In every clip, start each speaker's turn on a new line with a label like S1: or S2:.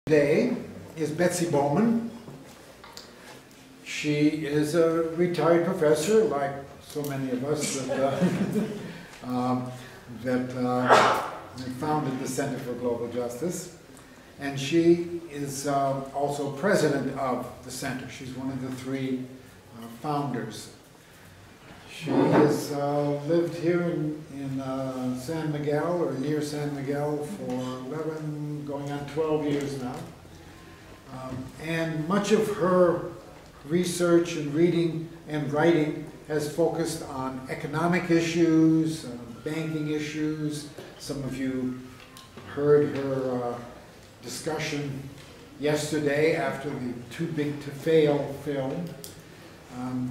S1: Today is Betsy Bowman. She is a retired professor, like so many of us that founded the Center for Global Justice. And she is also president of the center. She's one of the three founders. She has lived here in San Miguel, or near San Miguel, for 11, going on 12 years now. And much of her research and reading and writing has focused on economic issues, banking issues. Some of you heard her discussion yesterday after the Too Big to Fail film.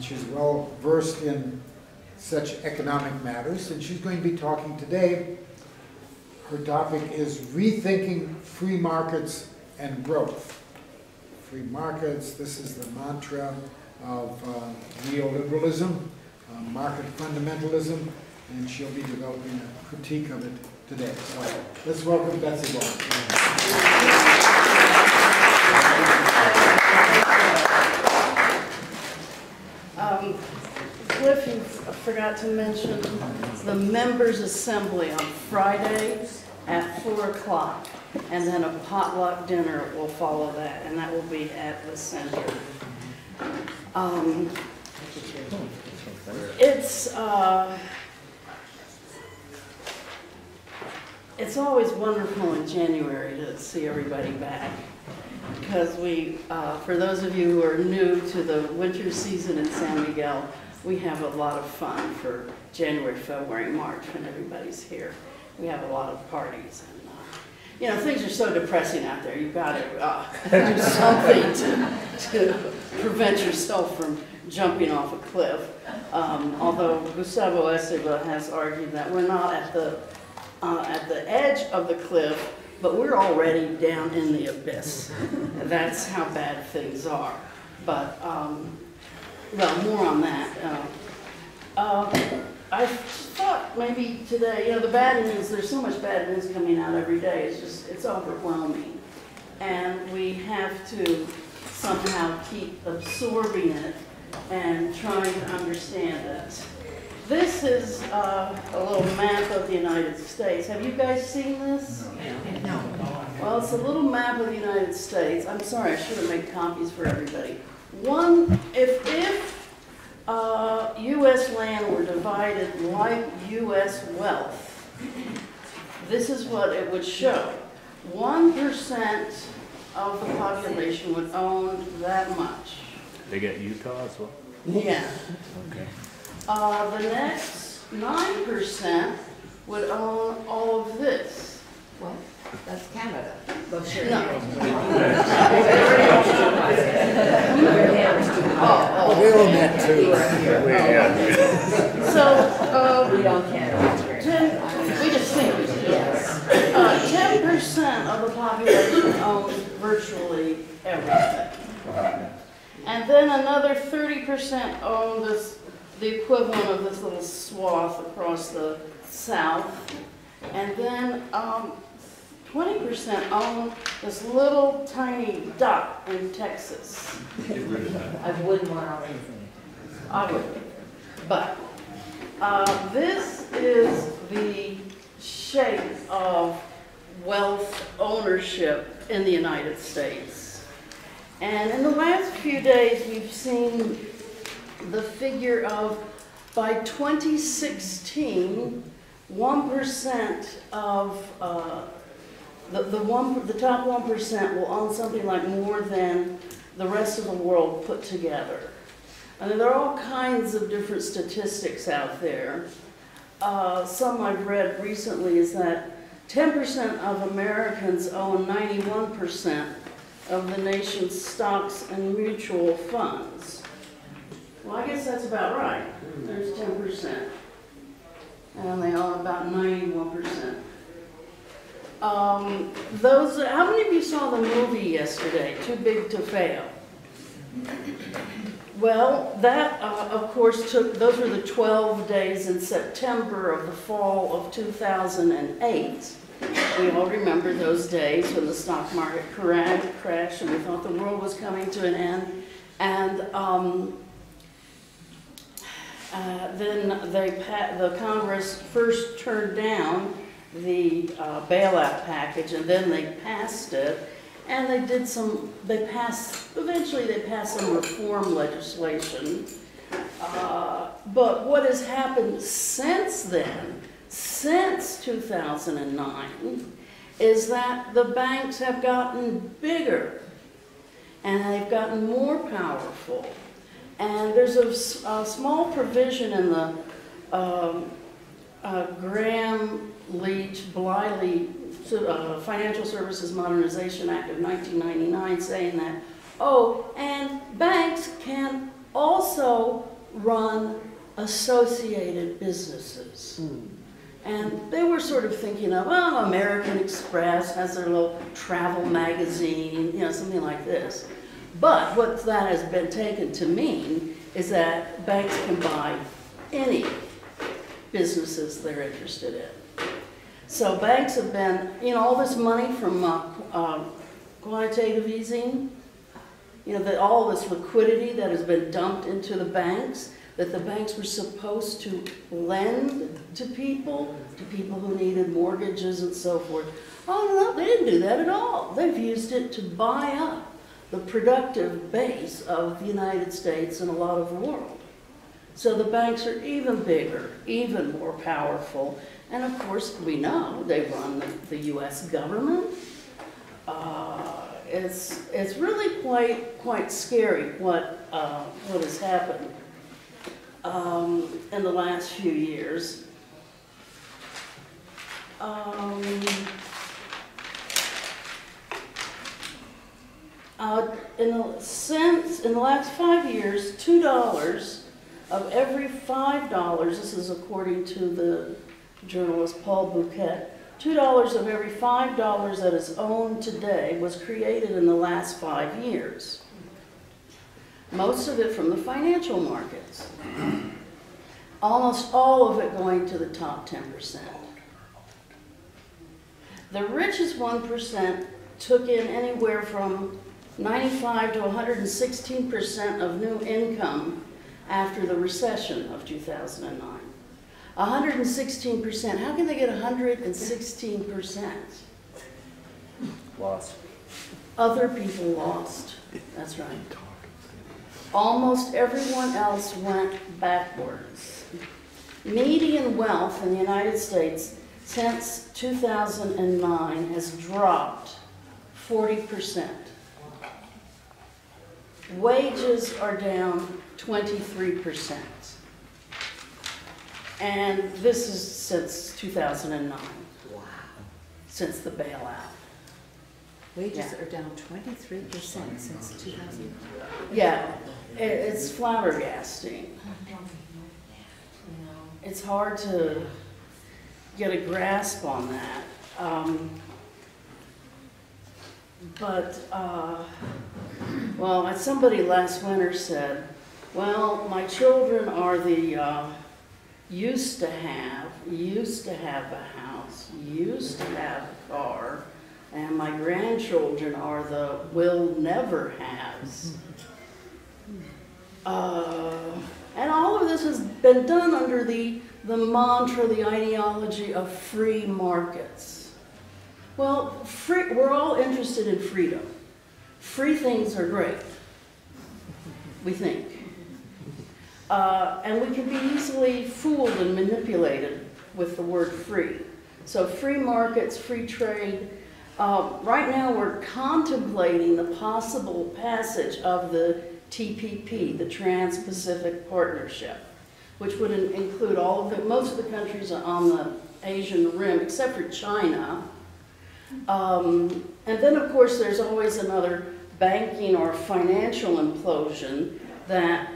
S1: She's well versed in such economic matters, and she's going to be talking today. Her topic is Rethinking Free Markets and Growth. Free markets, this is the mantra of neoliberalism, market fundamentalism, and she'll be developing a critique of it today. So let's welcome Betsy Bowman.
S2: Cliff, you forgot to mention the members' assembly on Friday at 4 o'clock, and then a potluck dinner will follow that, and that will be at the center. It's always wonderful in January to see everybody back, because we, for those of you who are new to the winter season in San Miguel, we have a lot of fun for January, February, March when everybody's here. We have a lot of parties, and you know, things are so depressing out there. You've got to do something to prevent yourself from jumping off a cliff. Although Gustavo Esteva has argued that we're not at the edge of the cliff, but we're already down in the abyss. That's how bad things are. But well, more on that. I thought maybe today, you know, the bad news, there's so much bad news coming out every day, it's overwhelming. And we have to somehow keep absorbing it and trying to understand it. This is a little map of the United States. Have you guys seen this?
S3: No.
S2: Well, it's a little map of the United States. I'm sorry, I should have made copies for everybody. If U.S. land were divided like U.S. wealth, this is what it would show. 1% of the population would own that much.
S4: They got Utah as well?
S2: Yeah.
S4: Okay.
S2: The next 9% would own all of this.
S3: Well, that's Canada.
S2: No.
S1: Oh, they own that too.
S2: So,
S3: We don't care.
S2: we just think we should. 10% of the population owns virtually everything. And then another 30% own the equivalent of this little swath across the south. And then 20% own this little tiny dot in Texas.
S3: I wouldn't want all these.
S2: I would. But this is the shape of wealth ownership in the United States. And in the last few days, we've seen the figure of, by 2016, 1% of the top 1% will own something like more than the rest of the world put together. I mean, there are all kinds of different statistics out there. Some I've read recently is that 10% of Americans own 91% of the nation's stocks and mutual funds. Well, I guess that's about right. There's 10%. And they own about 91%. How many of you saw the movie yesterday, Too Big to Fail? Well, that, of course, those were the 12 days in September of the fall of 2008. We all remember those days when the stock market crashed and we thought the world was coming to an end. And then the Congress first turned down the bailout package, and then they passed it. And eventually they passed some reform legislation. But what has happened since then, since 2009, is that the banks have gotten bigger and they've gotten more powerful. And there's a small provision in the Graham-Leach-Bliley Financial Services Modernization Act of 1999 saying that, oh, and banks can also run associated businesses. And they were sort of thinking of, oh, American Express has their little travel magazine, you know, something like this. But what that has been taken to mean is that banks can buy any businesses they're interested in. So banks have been, you know, all this money from quantitative easing, you know, all this liquidity that has been dumped into the banks, that the banks were supposed to lend to people who needed mortgages and so forth. Oh no, they didn't do that at all. They've used it to buy up the productive base of the United States and a lot of the world. So the banks are even bigger, even more powerful. And of course, we know they run the US government. It's really quite scary what has happened in the last few years. In the last 5 years, $2 of every $5, this is according to the journalist Paul Bouquet, $2 of every $5 that is owned today was created in the last 5 years. Most of it from the financial markets. Almost all of it going to the top 10%. The richest 1% took in anywhere from 95 to 116% of new income after the recession of 2009. 116%, how can they get 116%?
S4: Lost.
S2: Other people lost, that's right. Almost everyone else went backwards. Median wealth in the United States since 2009 has dropped 40%. Wages are down 23%. And this is since 2009.
S3: Wow.
S2: Since the bailout.
S3: Wages are down 23% since 2000.
S2: Yeah, it's flabbergasting. It's hard to get a grasp on that. Well, as somebody last winter said, well, my children are the used to have a house, used to have a car, and my grandchildren are the will never haves. And all of this has been done under the mantra, the ideology of free markets. Well, we're all interested in freedom. Free things are great, we think. And we can be easily fooled and manipulated with the word free. So free markets, free trade. Right now we're contemplating the possible passage of the TPP, the Trans-Pacific Partnership, which would include most of the countries on the Asian rim, except for China. And then, of course, there's always another banking or financial implosion that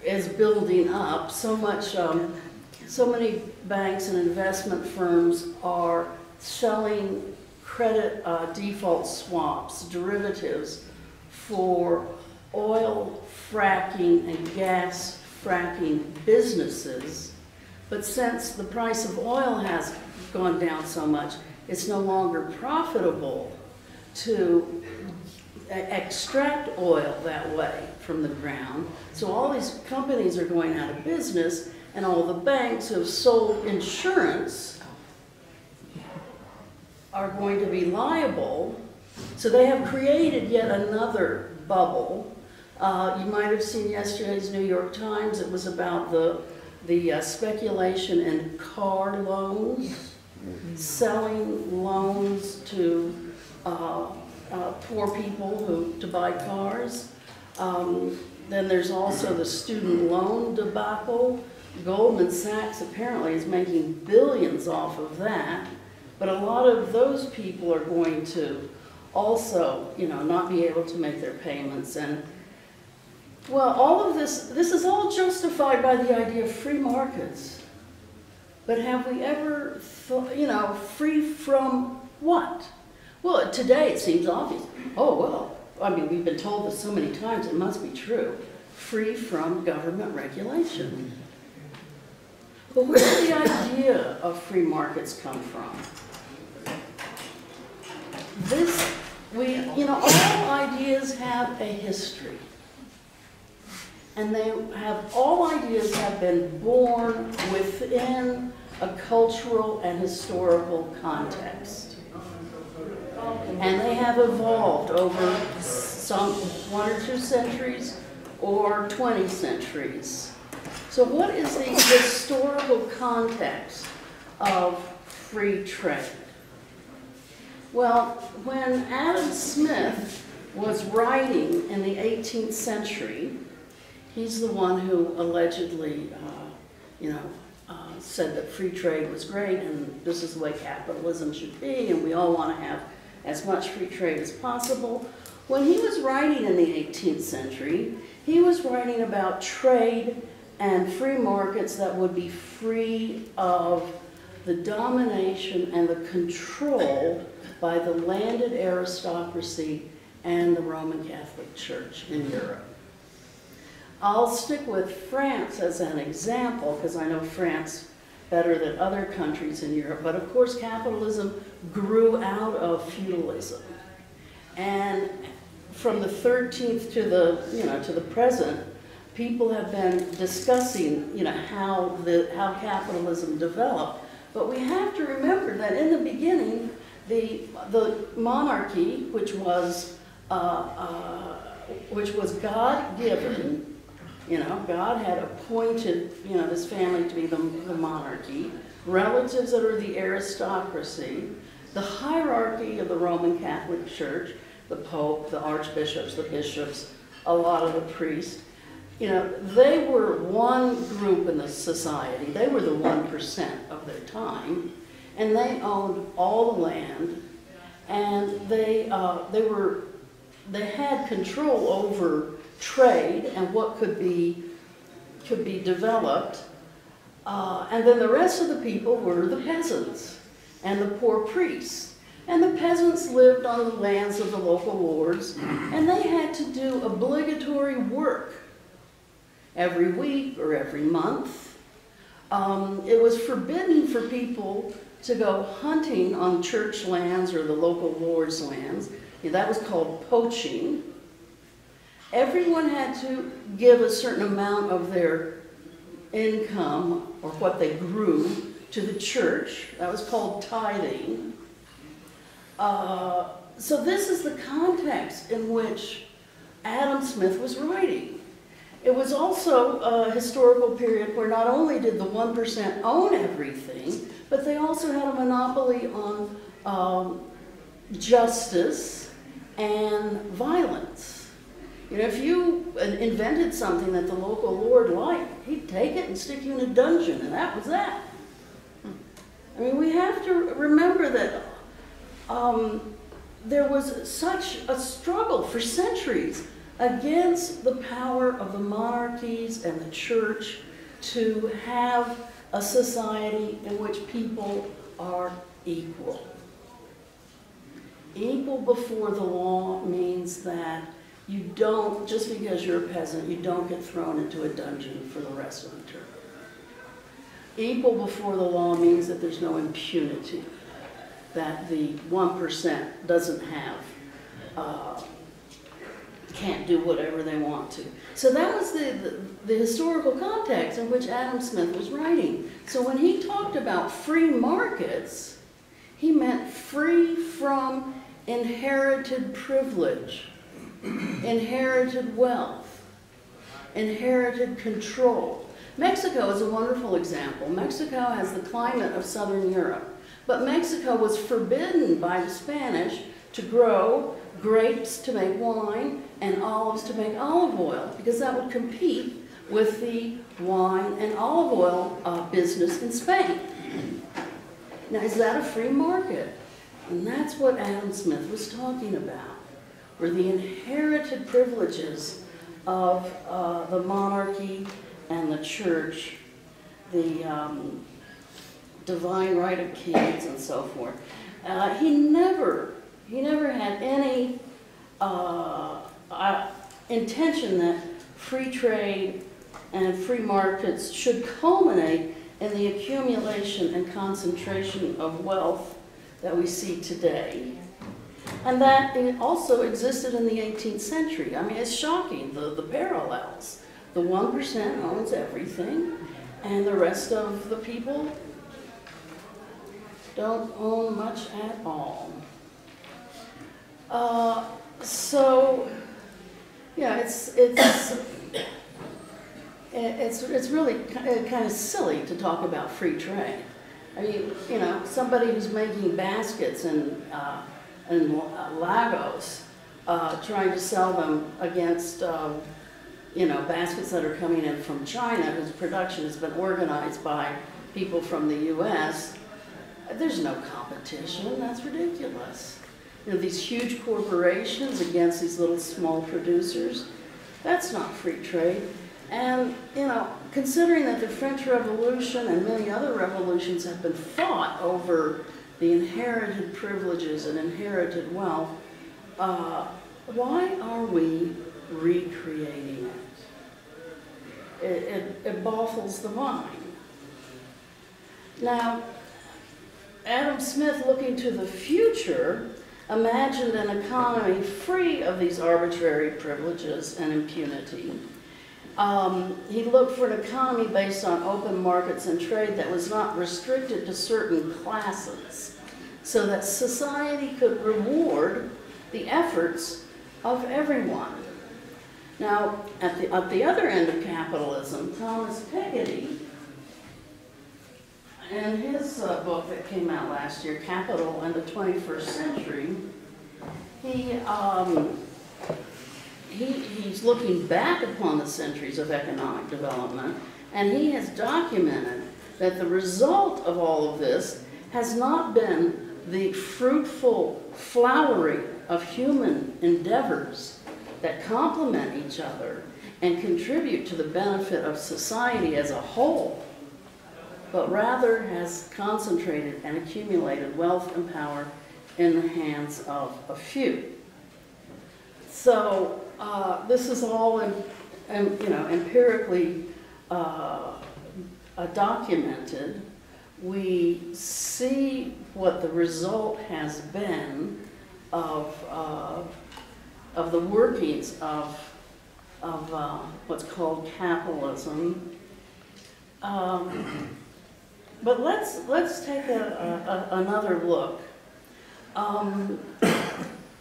S2: is building up. So many banks and investment firms are selling credit default swaps, derivatives, for oil fracking and gas fracking businesses. But since the price of oil has gone down so much, it's no longer profitable to extract oil that way from the ground. So all these companies are going out of business, and all the banks who have sold insurance are going to be liable. So they have created yet another bubble. You might have seen yesterday's New York Times. It was about the speculation in car loans, selling loans to poor people to buy cars. Then there's also the student loan debacle. Goldman Sachs apparently is making billions off of that, but a lot of those people are going to also, not be able to make their payments. And well, all of this is all justified by the idea of free markets. But have we ever thought, free from what? Well, today it seems obvious. Oh, well, I mean, we've been told this so many times, it must be true. Free from government regulation. But where did the idea of free markets come from? All ideas have a history. And all ideas have been born within a cultural and historical context. And they have evolved over some 1 or 2 centuries or 20 centuries. So what is the historical context of free trade? Well, when Adam Smith was writing in the 18th century, he's the one who allegedly, said that free trade was great and this is the way capitalism should be and we all want to have as much free trade as possible. When he was writing in the 18th century, he was writing about trade and free markets that would be free of the domination and the control by the landed aristocracy and the Roman Catholic Church in Europe. I'll stick with France as an example because I know France better than other countries in Europe, but of course capitalism grew out of feudalism. And from the 13th to the present, people have been discussing, how capitalism developed. But we have to remember that in the beginning, the monarchy, which was God-given, God had appointed, this family to be the monarchy, relatives that are the aristocracy, the hierarchy of the Roman Catholic Church, the Pope, the archbishops, the bishops, a lot of the priests. They were one group in the society. They were the 1% of their time, and they owned all the land, and they had control over trade and what could be developed. And then the rest of the people were the peasants and the poor priests. And the peasants lived on the lands of the local lords, and they had to do obligatory work every week or every month. It was forbidden for people to go hunting on church lands or the local lords' lands. That was called poaching. Everyone had to give a certain amount of their income or what they grew to the church. That was called tithing. So this is the context in which Adam Smith was writing. It was also a historical period where not only did the 1% own everything, but they also had a monopoly on justice and violence. If you invented something that the local lord liked, he'd take it and stick you in a dungeon, and that was that. I mean, we have to remember that there was such a struggle for centuries against the power of the monarchies and the church to have a society in which people are equal. Equal before the law means that you don't, just because you're a peasant, you don't get thrown into a dungeon for the rest of the term. Equal before the law means that there's no impunity. that the 1% doesn't have, can't do whatever they want to. So that was the historical context in which Adam Smith was writing. So when he talked about free markets, he meant free from inherited privilege, inherited wealth, inherited control. Mexico is a wonderful example. Mexico has the climate of Southern Europe, but Mexico was forbidden by the Spanish to grow grapes to make wine and olives to make olive oil, because that would compete with the wine and olive oil business in Spain. Now, is that a free market? And that's what Adam Smith was talking about, were the inherited privileges of the monarchy and the church, the divine right of kings and so forth. He never had any intention that free trade and free markets should culminate in the accumulation and concentration of wealth that we see today. And that it also existed in the 18th century. I mean, it's shocking, the parallels. The 1% owns everything, and the rest of the people don't own much at all. So, yeah, it's really kind of silly to talk about free trade. I mean, you know, somebody who's making baskets in Lagos, trying to sell them against, you know, baskets that are coming in from China, whose production has been organized by people from the U.S. There's no competition. That's ridiculous. You know, these huge corporations against these little small producers, that's not free trade. And, you know, considering that the French Revolution and many other revolutions have been fought over the inherited privileges and inherited wealth, why are we recreating it? It baffles the mind. Now, Adam Smith, looking to the future, imagined an economy free of these arbitrary privileges and impunity. He looked for an economy based on open markets and trade that was not restricted to certain classes, so that society could reward the efforts of everyone. Now, at the other end of capitalism, Thomas Piketty, in his book that came out last year, Capital and the 21st Century, he's looking back upon the centuries of economic development, and he has documented that the result of all of this has not been the fruitful flowering of human endeavors that complement each other and contribute to the benefit of society as a whole, but rather has concentrated and accumulated wealth and power in the hands of a few. So this is all you know, empirically documented. We see what the result has been of the workings of what's called capitalism. But let's take another look.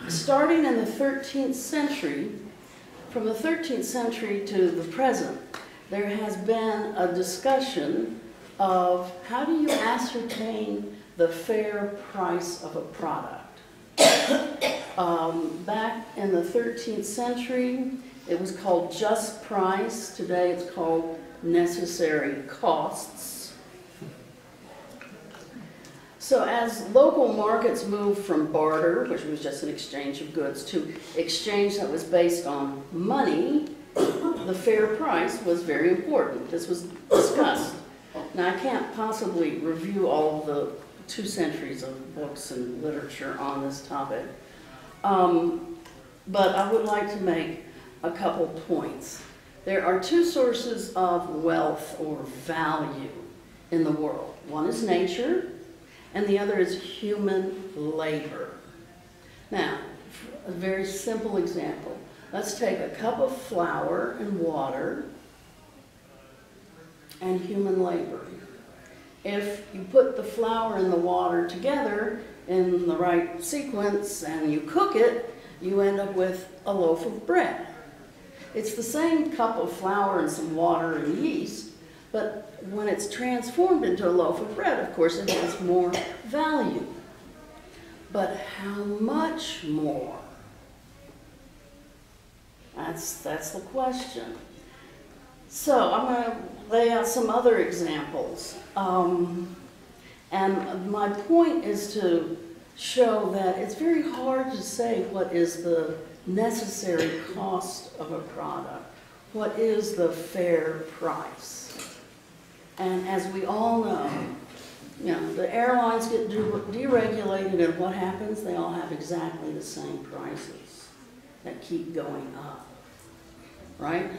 S2: Starting in the 13th century, from the 13th century to the present, there has been a discussion of how do you ascertain the fair price of a product. Back in the 13th century, it was called just price. Today it's called necessary costs. So as local markets moved from barter, which was just an exchange of goods, to exchange that was based on money, the fair price was very important. This was discussed. Now, I can't possibly review all of the 2 centuries of books and literature on this topic, but I would like to make a couple points. There are 2 sources of wealth or value in the world. One is nature, and the other is human labor. Now, a very simple example. Let's take a cup of flour and water and human labor. If you put the flour and the water together in the right sequence and you cook it, you end up with a loaf of bread. It's the same cup of flour and some water and yeast, but when it's transformed into a loaf of bread, of course, it has more value. But how much more? That's the question. So I'm going to lay out some other examples. And my point is to show that it's very hard to say what is the necessary cost of a product. What is the fair price? And as we all know, the airlines get deregulated, and what happens? They all have exactly the same prices that keep going up, right?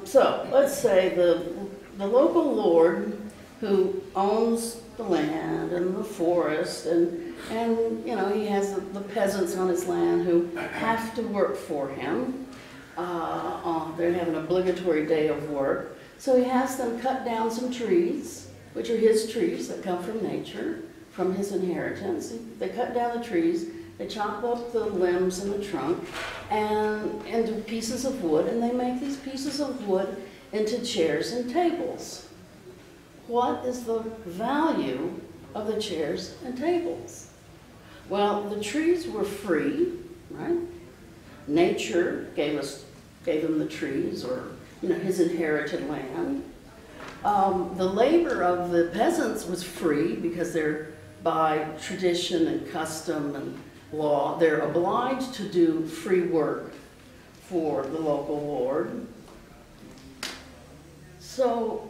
S2: So let's say the local lord who owns the land and the forest, and he has the peasants on his land who have to work for him. They have an obligatory day of work. So he has them cut down some trees, which are his trees that come from nature, from his inheritance. They cut down the trees, they chop up the limbs and the trunk and into pieces of wood, and they make these pieces of wood into chairs and tables. What is the value of the chairs and tables? Well, the trees were free, right? Nature gave him the trees, or his inherited land. The labor of the peasants was free because they're, by tradition and custom and law, they're obliged to do free work for the local lord. So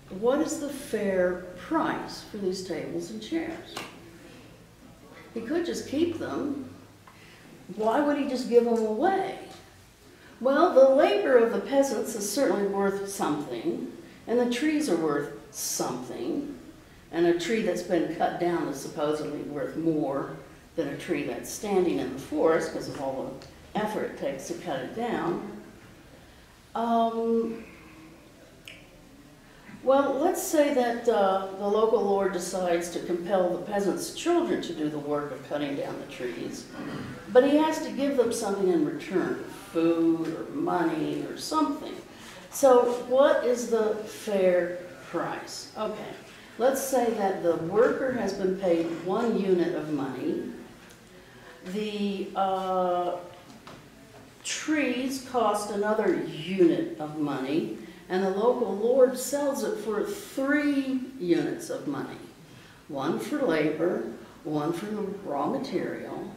S2: what is the fair price for these tables and chairs? He could just keep them. Why would he just give them away? Well, the labor of the peasants is certainly worth something, and the trees are worth something, and a tree that's been cut down is supposedly worth more than a tree that's standing in the forest because of all the effort it takes to cut it down. Well, let's say that the local lord decides to compel the peasants' children to do the work of cutting down the trees, but he has to give them something in return, food or money or something. So what is the fair price? Okay, let's say that the worker has been paid 1 unit of money. The trees cost another unit of money, and the local lord sells it for 3 units of money. 1 for labor, 1 for the raw material,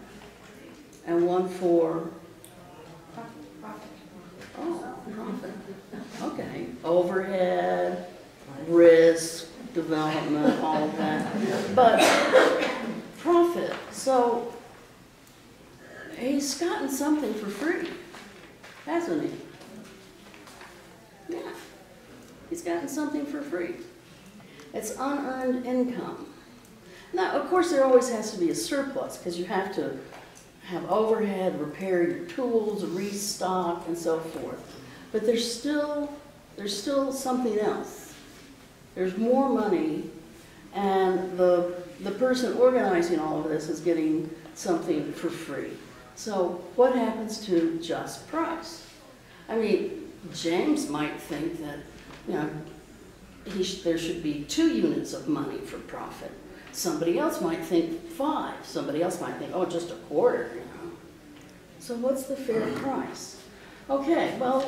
S2: and 1 for profit. Okay, overhead, risk, development, all of that. But profit. So he's gotten something for free, hasn't he? Yeah, he's gotten something for free. It's unearned income. Now, of course, there always has to be a surplus because you have to have overhead, repair your tools, restock, and so forth. But there's still something else. There's more money, and the person organizing all of this is getting something for free. So what happens to just price? I mean, James might think that, there should be 2 units of money for profit. Somebody else might think 5. Somebody else might think, oh, just a quarter, So what's the fair price? Okay, well,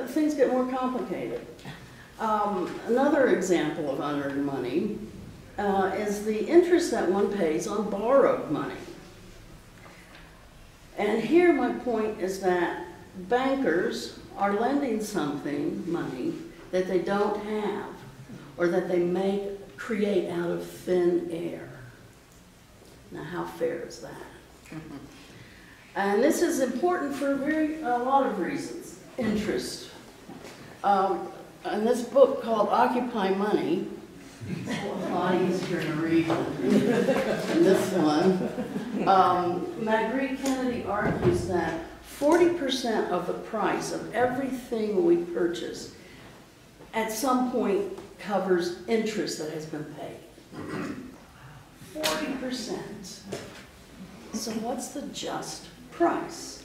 S2: things get more complicated. Another example of unearned money is the interest that one pays on borrowed money. And here my point is that bankers are lending money that they don't have, or that they create out of thin air. Now, how fair is that? Mm-hmm. And this is important for a lot of reasons. Interest. In this book called Occupy Money, a lot easier to read than this one. Magritte Kennedy argues that 40% of the price of everything we purchase at some point covers interest that has been paid. 40%. So what's the just price?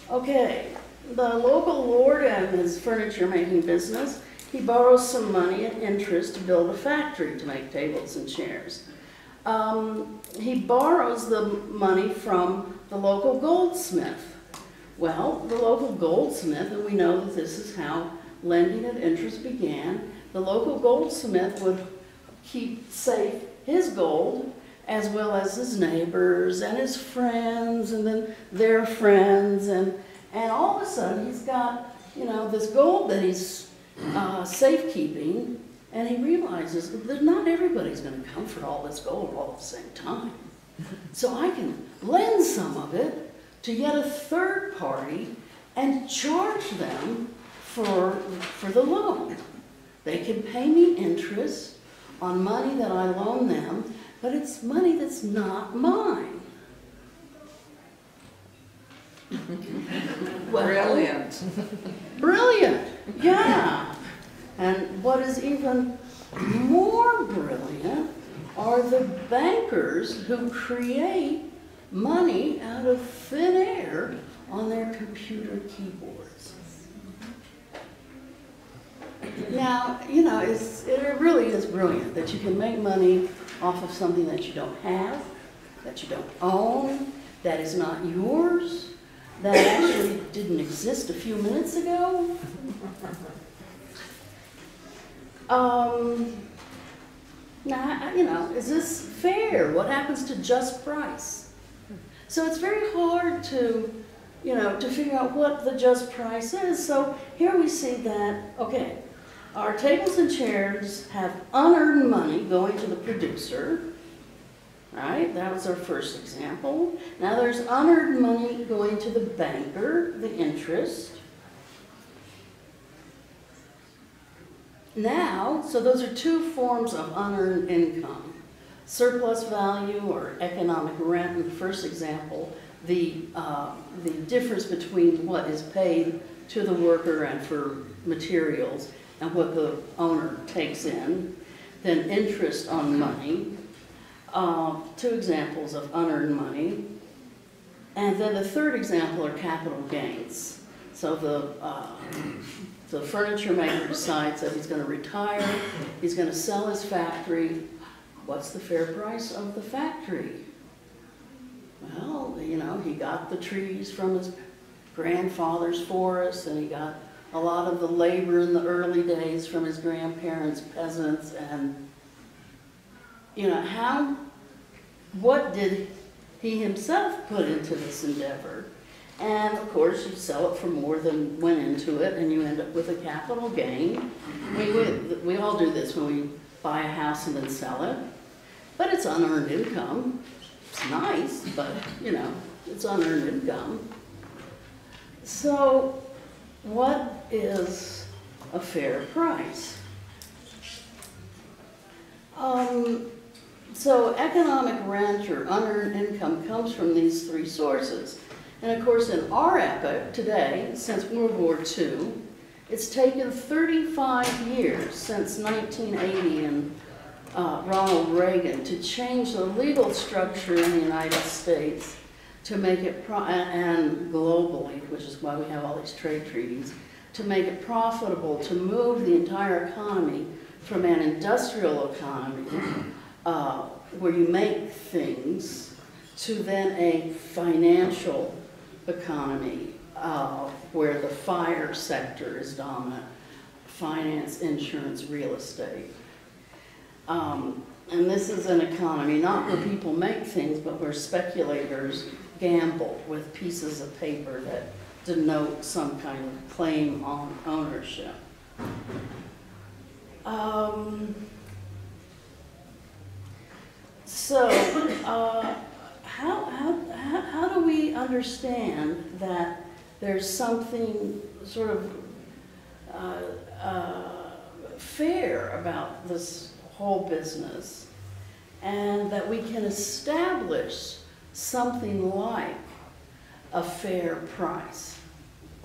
S2: Okay, the local lord and his furniture making business, he borrows some money at interest to build a factory to make tables and chairs. He borrows the money from the local goldsmith. Well, the local goldsmith, and we know that this is how lending at interest began, the local goldsmith would keep safe his gold as well as his neighbors and his friends and then their friends, and all of a sudden he's got, you know, this gold that he's safekeeping, and he realizes that not everybody's going to come for all this gold all at the same time. So I can lend some of it to yet a third party and charge them for the loan. They can pay me interest on money that I loan them, but it's money that's not mine. Well,
S3: Brilliant.
S2: Brilliant, yeah. And what is even more brilliant are the bankers who create money out of thin air on their computer keyboards. Now, you know, it really is brilliant that you can make money off of something that you don't have, that you don't own, that is not yours, that actually didn't exist a few minutes ago. Now, you know, is this fair? What happens to just price? So it's very hard to, you know, to figure out what the just price is. So here we see that, okay, our tables and chairs have unearned money going to the producer, right? That was our first example. Now there's unearned money going to the banker, the interest. Now, so those are two forms of unearned income. Surplus value or economic rent in the first example, the difference between what is paid to the worker and for materials and what the owner takes in. Then interest on money, two examples of unearned money. And then the third example are capital gains. So the furniture maker decides that he's going to retire, he's going to sell his factory. What's the fair price of the factory? Well, you know, he got the trees from his grandfather's forest, and he got a lot of the labor in the early days from his grandparents' peasants, and, you know, what did he himself put into this endeavor? And of course, you sell it for more than went into it, and you end up with a capital gain. We all do this when we buy a house and then sell it. But it's unearned income. It's nice, but, you know, it's unearned income. So, what is a fair price? So economic rent or unearned income comes from these three sources. And of course, in our epoch today, since World War II, it's taken 35 years since 1980 and Ronald Reagan to change the legal structure in the United States to make it, and globally, which is why we have all these trade treaties, to make it profitable to move the entire economy from an industrial economy where you make things to then a financial economy where the FIRE sector is dominant, finance, insurance, real estate. And this is an economy not where people make things, but where speculators gamble with pieces of paper that denote some kind of claim on ownership. How do we understand that there's something sort of fair about this whole business, and that we can establish something like a fair price.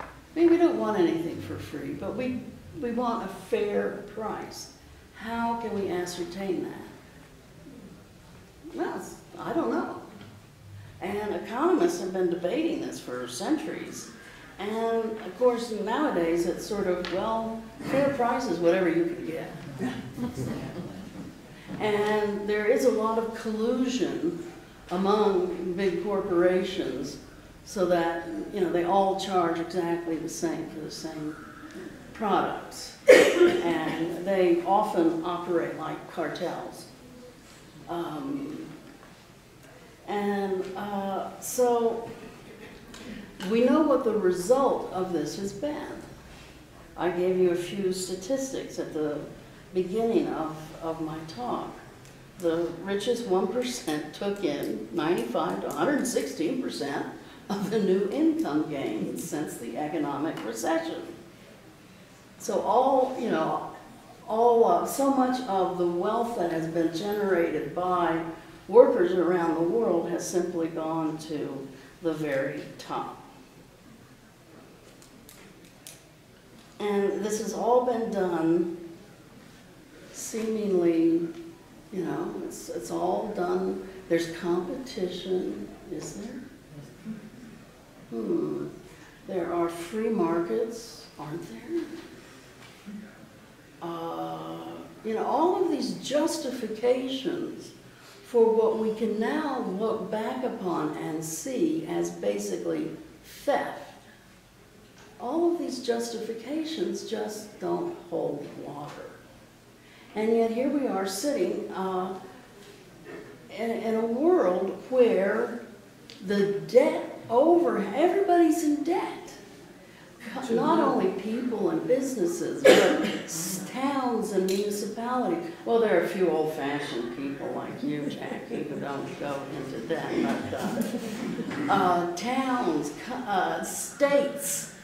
S2: I mean, we don't want anything for free, but we want a fair price. How can we ascertain that? Well, I don't know. And economists have been debating this for centuries. And of course, nowadays it's sort of, well, fair price is whatever you can get. And there is a lot of collusion among big corporations so that, you know, they all charge exactly the same for the same products. And they often operate like cartels. So we know what the result of this has been. I gave you a few statistics at the beginning of my talk. The richest 1% took in 95 to 116% of the new income gains since the economic recession. So so much of the wealth that has been generated by workers around the world has simply gone to the very top. And this has all been done seemingly, you know, it's all done. There's competition, is there? There are free markets, aren't there? You know, all of these justifications for what we can now look back upon and see as basically theft. All of these justifications just don't hold water. And yet here we are sitting in a world where the debt everybody's in debt. Not only people and businesses, but towns and municipalities. Well, there are a few old-fashioned people like you, Jackie, who don't go into debt, but towns, states,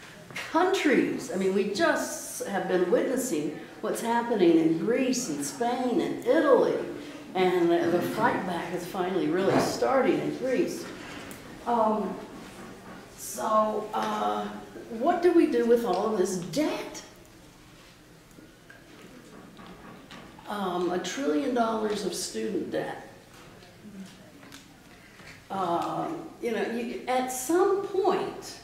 S2: countries. I mean, we just have been witnessing what's happening in Greece and Spain and Italy, and the fight back is finally really starting in Greece. What do we do with all of this debt? $1 trillion of student debt. You know, at some point,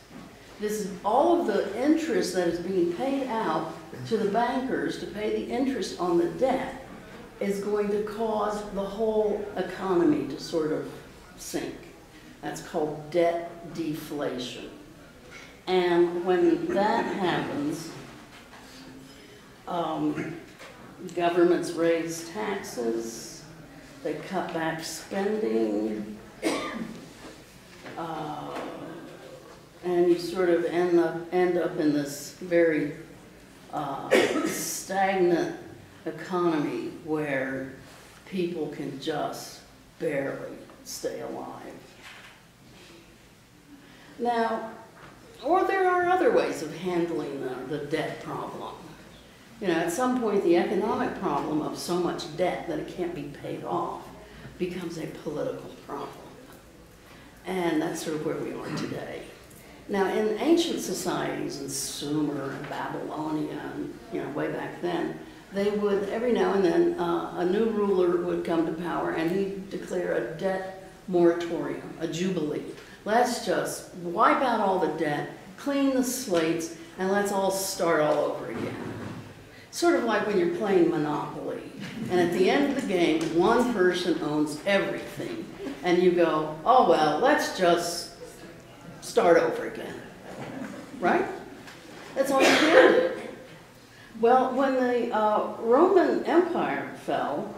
S2: all of the interest that is being paid out to the bankers to pay the interest on the debt is going to cause the whole economy to sort of sink. That's called debt deflation. And when that happens, governments raise taxes, they cut back spending, and you sort of end up in this very stagnant economy where people can just barely stay alive. Now, or there are other ways of handling the debt problem. You know, at some point, the economic problem of so much debt that it can't be paid off becomes a political problem. And that's sort of where we are today. Now, in ancient societies, in Sumer and Babylonia, and, you know, way back then, they would, every now and then, a new ruler would come to power and he'd declare a debt moratorium, a jubilee. Let's just wipe out all the debt, clean the slates, and let's all start all over again. Sort of like when you're playing Monopoly, and at the end of the game, one person owns everything, and you go, oh well, let's just start over again, right? That's all you can do. Well, when the Roman Empire fell,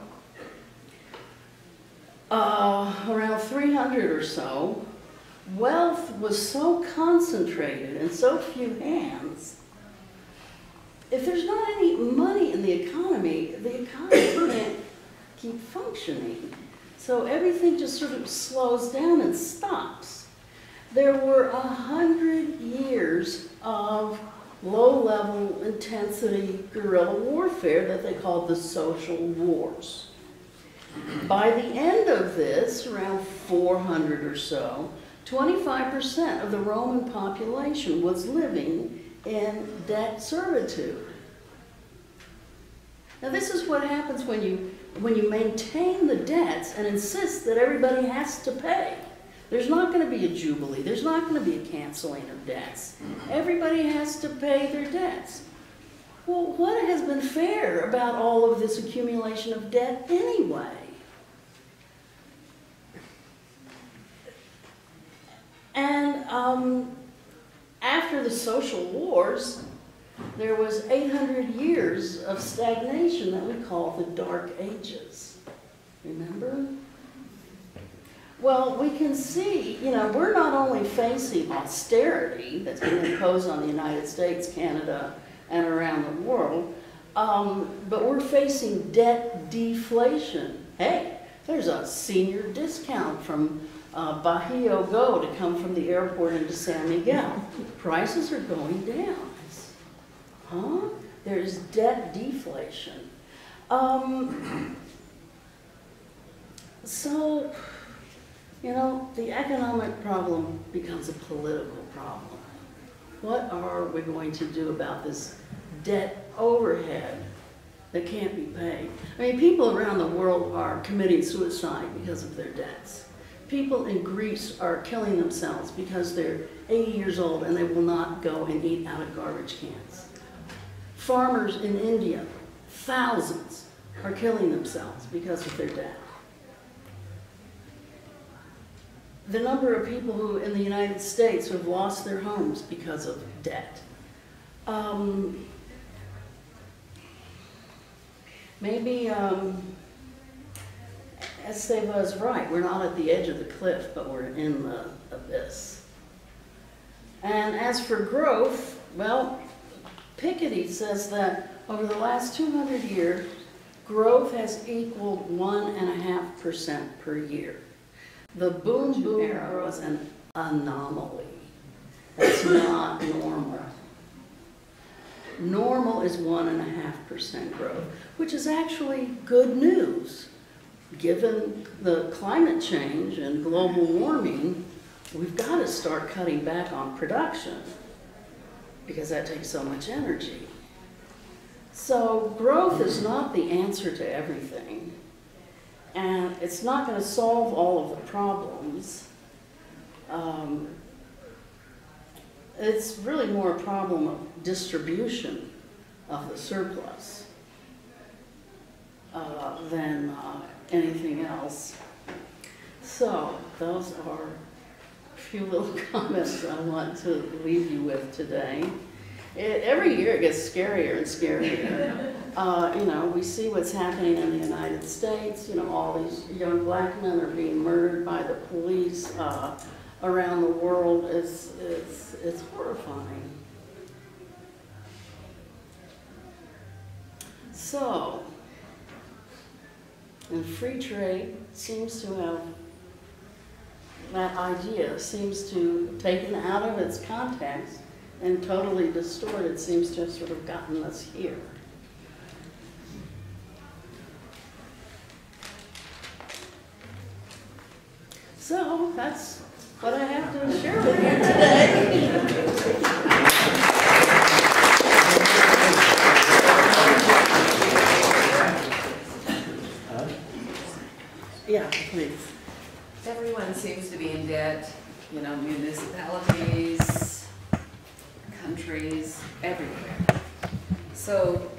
S2: around 300 or so, wealth was so concentrated in so few hands. If there's not any money in the economy can't keep functioning. So everything just sort of slows down and stops. There were 100 years of low-level intensity guerrilla warfare that they called the social wars. By the end of this, around 400 or so, 25% of the Roman population was living in debt servitude. Now this is what happens when you maintain the debts and insist that everybody has to pay. There's not going to be a jubilee. There's not going to be a canceling of debts. Everybody has to pay their debts. Well, what has been fair about all of this accumulation of debt anyway? And after the social wars, there was 800 years of stagnation that we call the Dark Ages. Remember? Well, we can see, you know, we're not only facing austerity that's been imposed on the United States, Canada, and around the world, but we're facing debt deflation. Hey, there's a senior discount from Bajío Go to come from the airport into San Miguel. Prices are going down. Huh? There's debt deflation. So, you know, the economic problem becomes a political problem. What are we going to do about this debt overhead that can't be paid? I mean, people around the world are committing suicide because of their debts. People in Greece are killing themselves because they're 80 years old and they will not go and eat out of garbage cans. Farmers in India, thousands, are killing themselves because of their debt. The number of people who in the United States who have lost their homes because of debt. Maybe Esteva's right. We're not at the edge of the cliff, but we're in the abyss. And as for growth, well, Piketty says that over the last 200 years, growth has equaled 1.5% per year. The boom era was an anomaly. That's not normal. Normal is 1.5% growth, which is actually good news. Given the climate change and global warming, we've got to start cutting back on production because that takes so much energy. So growth is not the answer to everything. And it's not going to solve all of the problems. It's really more a problem of distribution of the surplus than anything else. So those are a few little comments I want to leave you with today. Every year it gets scarier and scarier. You know, we see what's happening in the United States. You know, all these young black men are being murdered by the police around the world. It's horrifying. So, and free trade seems to have, that idea seems to have taken out of its context and totally distorted, seems to have sort of gotten us here. So that's what I have to share with you today. Yeah, please.
S5: Everyone seems to be in debt, you know, municipalities, countries, everywhere. So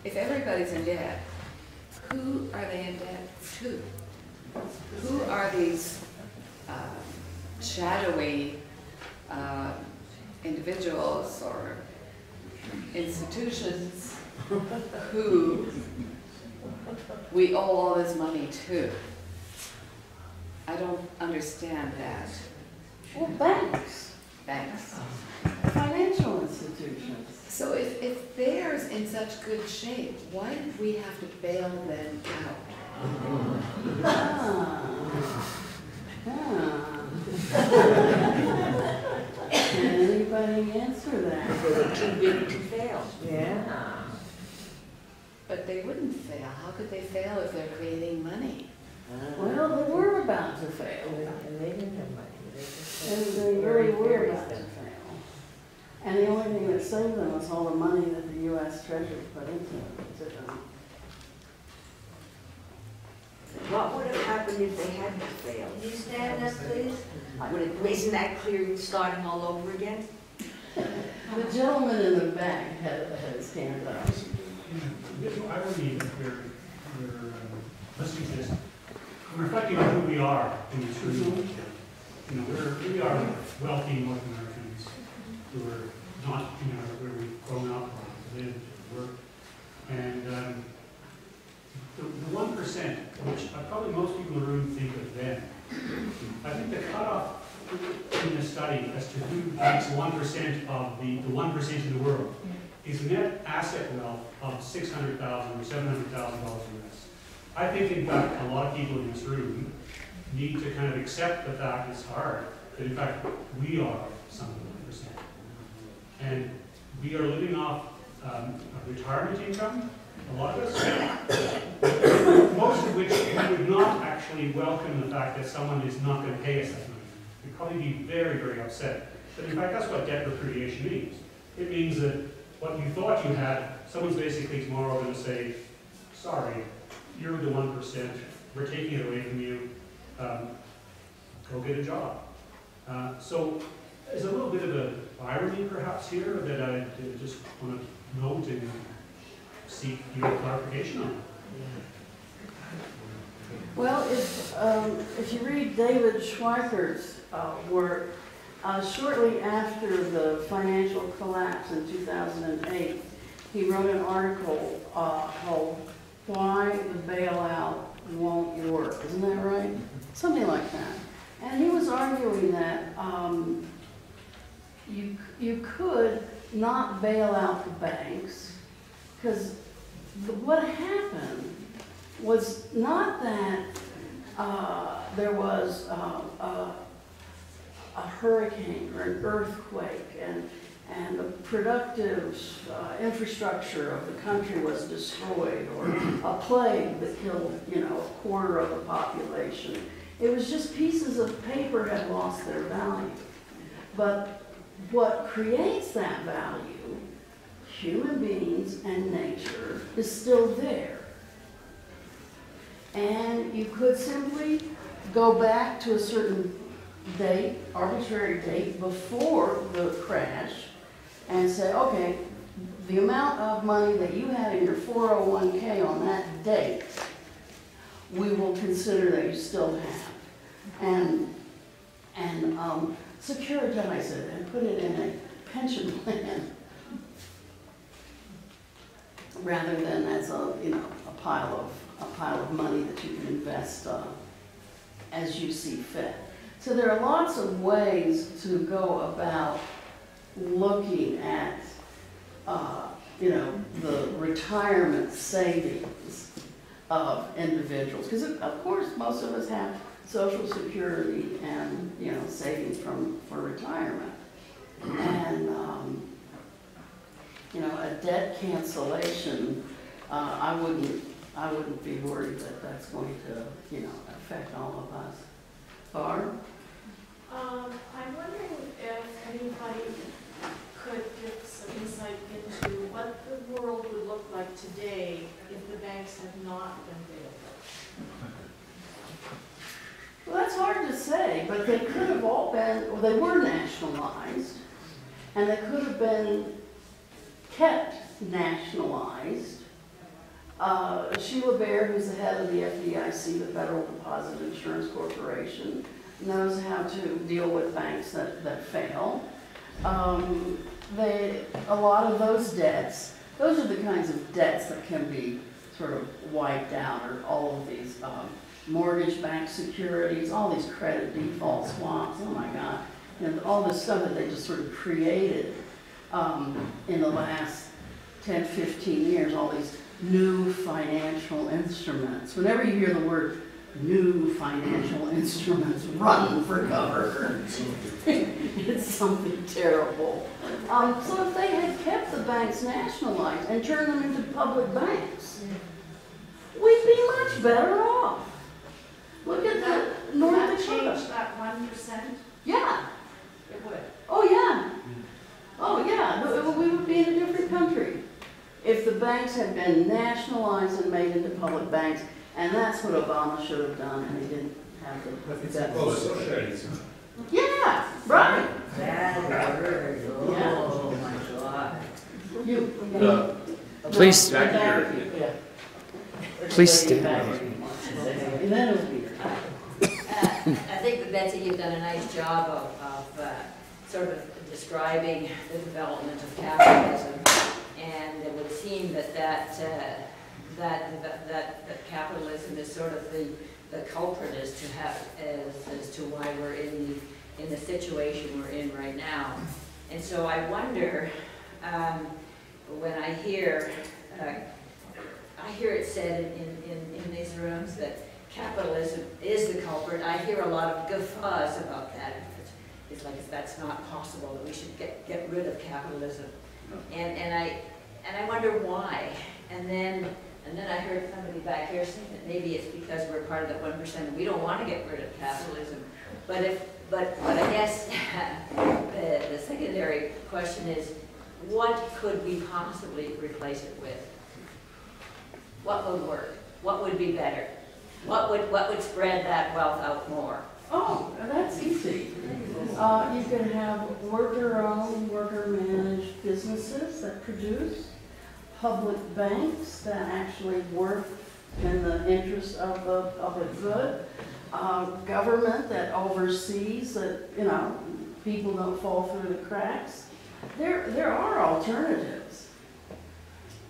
S5: if everybody's in debt, who are they in debt to? Who are these shadowy individuals or institutions who we owe all this money to? I don't understand that.
S2: Well, banks.
S5: Banks.
S2: Financial institutions.
S5: So if theirs in such good shape, why did we have to bail them out?
S2: Any anybody answer that.
S6: They were too big to fail.
S3: Yeah.
S5: But they wouldn't fail. How could they fail if they're creating money?
S2: Well, they were about to fail.
S6: And they didn't have money. They just
S2: And
S6: had
S2: they really
S6: very,
S2: were
S6: very
S2: about to
S6: expensive.
S2: fail. And the only thing that saved them was all the money that the US Treasury put into them.
S6: What would have happened if they hadn't failed? Can you stand up, please? Isn't that clear starting all over again?
S2: The gentleman in the back had his hand up.
S7: I believe that we're listening to this, we're reflecting on who we are in this room. You know, we are wealthy North Americans who are not, you know, where we've grown up or lived or worked. And the 1%, which probably most people in the room think of them, I think the cutoff in the study as to who makes 1% of the 1% in the world is net asset wealth of $600,000 or $700,000 US. I think, in fact, a lot of people in this room need to kind of accept the fact it's hard, that in fact we are some of the 1%. And we are living off a retirement income, a lot of us, most of which we would not actually welcome the fact that someone is not going to pay us that money. We'd probably be very, very upset. But in fact, that's what debt repudiation means. It means that what you thought you had, someone's basically tomorrow going to say, sorry, you're the 1%, we're taking it away from you, go get a job. So there's a little bit of an irony perhaps here that I just want to note and seek your clarification on.
S2: Well, if you read David Schweikert's work, shortly after the financial collapse in 2008, he wrote an article called "Why the Bailout Won't Work." Isn't that right? Something like that. And he was arguing that you could not bail out the banks, because what happened was not that there was a hurricane or an earthquake and the productive infrastructure of the country was destroyed, or a plague that killed, you know, a quarter of the population. It was just pieces of paper had lost their value. But what creates that value, human beings and nature, is still there. And you could simply go back to a certain date, arbitrary date before the crash, and say, okay, the amount of money that you had in your 401k on that date, we will consider that you still have. And securitize it and put it in a pension plan, rather than as a, you know, a pile of money that you can invest as you see fit. So there are lots of ways to go about looking at, you know, the retirement savings of individuals. Because of course, most of us have Social Security and, you know, savings for retirement. And, you know, a debt cancellation, I wouldn't be worried that that's going to, you know, affect all of us. Barb?
S8: I'm wondering if anybody could give some insight into what the world would look like today if the banks had not been bailed out.
S2: Well, that's hard to say, but they could have all been, well, they were nationalized, and they could have been kept nationalized. Sheila Bair, who's the head of the FDIC, the Federal Deposit Insurance Corporation, knows how to deal with banks that fail. A lot of those debts, those are the kinds of debts that can be sort of wiped out, or all of these mortgage-backed securities, all these credit default swaps, oh my God, and all this stuff that they just sort of created in the last 10, 15 years, all these new financial instruments. Whenever you hear the word new financial instruments run for governor. It's something terrible. So if they had kept the banks nationalized and turned them into public banks, we'd be much better off. Look at the North
S8: That
S2: Dakota.
S8: change that 1%?
S2: Yeah.
S8: It would.
S2: Oh, yeah. Oh, yeah. We would be in a different country if the banks had been nationalized and made into public banks. And that's what Obama should have done, and he didn't have the. Yeah, right.
S6: Oh, my God.
S2: You.
S9: Please-
S2: No, back you, yeah.
S9: Please stand.
S2: And then it'll be.
S10: I think that Betsy, you've done a nice job of sort of describing the development of capitalism, and it would seem that capitalism is sort of the culprit as to why we're in the situation we're in right now. And so I wonder, when I hear it said in these rooms that capitalism is the culprit, I hear a lot of guffaws about that. It's like, that's not possible, that we should get rid of capitalism. And I wonder why. And then I heard somebody back here saying that maybe it's because we're part of that 1% and we don't want to get rid of capitalism. But I guess the secondary question is, what could we possibly replace it with? What would work? What would be better? What would spread that wealth out more?
S2: Oh, that's easy. You can have worker-owned, worker-managed businesses that produce, public banks that actually work in the interest of the good, government that oversees that, you know, people don't fall through the cracks. There are alternatives.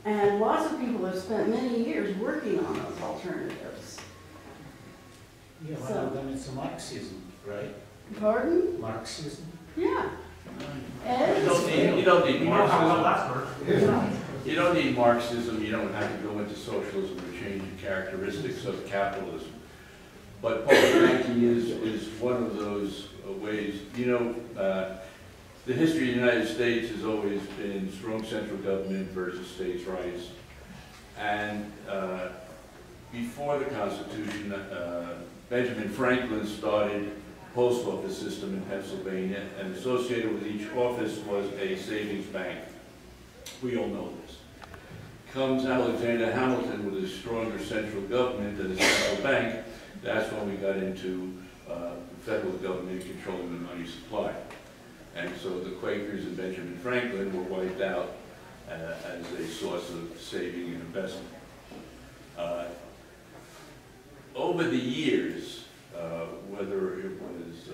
S2: And lots of people have spent many years working on those alternatives.
S11: Yeah, one of them is Marxism, right?
S2: Pardon?
S11: Marxism.
S2: Yeah.
S12: You don't need
S7: You know how well
S12: Marxism.
S7: that's worked.
S12: You don't need Marxism. You don't have to go into socialism or change the characteristics of capitalism. But public banking is one of those ways. You know, the history of the United States has always been strong central government versus states' rights. And before the Constitution, Benjamin Franklin started a post office system in Pennsylvania, and associated with each office was a savings bank. We all know this. Comes Alexander Hamilton with a stronger central government and a central bank. That's when we got into the federal government controlling the money supply. And so the Quakers and Benjamin Franklin were wiped out as a source of saving and investment. Over the years, whether it was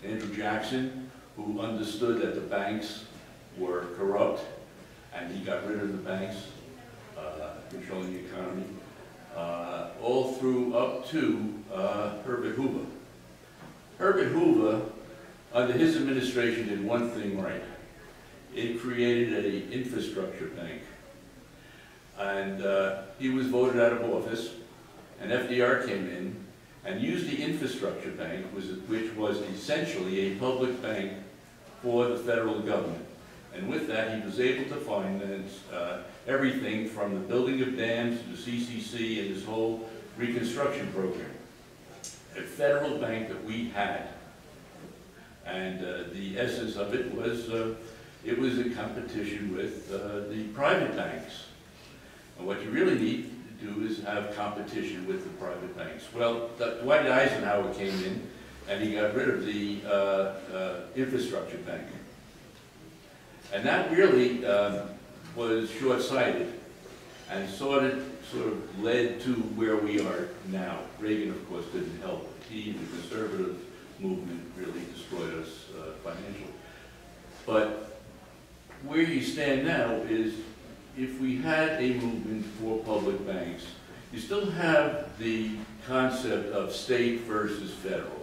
S12: Andrew Jackson, who understood that the banks were corrupt, and he got rid of the banks, controlling the economy, all through up to Herbert Hoover. Herbert Hoover, under his administration, did one thing right. It created an infrastructure bank. And he was voted out of office, and FDR came in and used the infrastructure bank, which was essentially a public bank for the federal government. And with that, he was able to finance everything from the building of dams to the CCC and this whole reconstruction program. A federal bank that we had. And the essence of it was a competition with the private banks. And what you really need to do is have competition with the private banks. Well, Dwight Eisenhower came in and he got rid of the infrastructure bank. And that really was short-sighted and sort of led to where we are now. Reagan, of course, didn't help. He, the conservative movement, really destroyed us financially. But where you stand now is, if we had a movement for public banks, you still have the concept of state versus federal.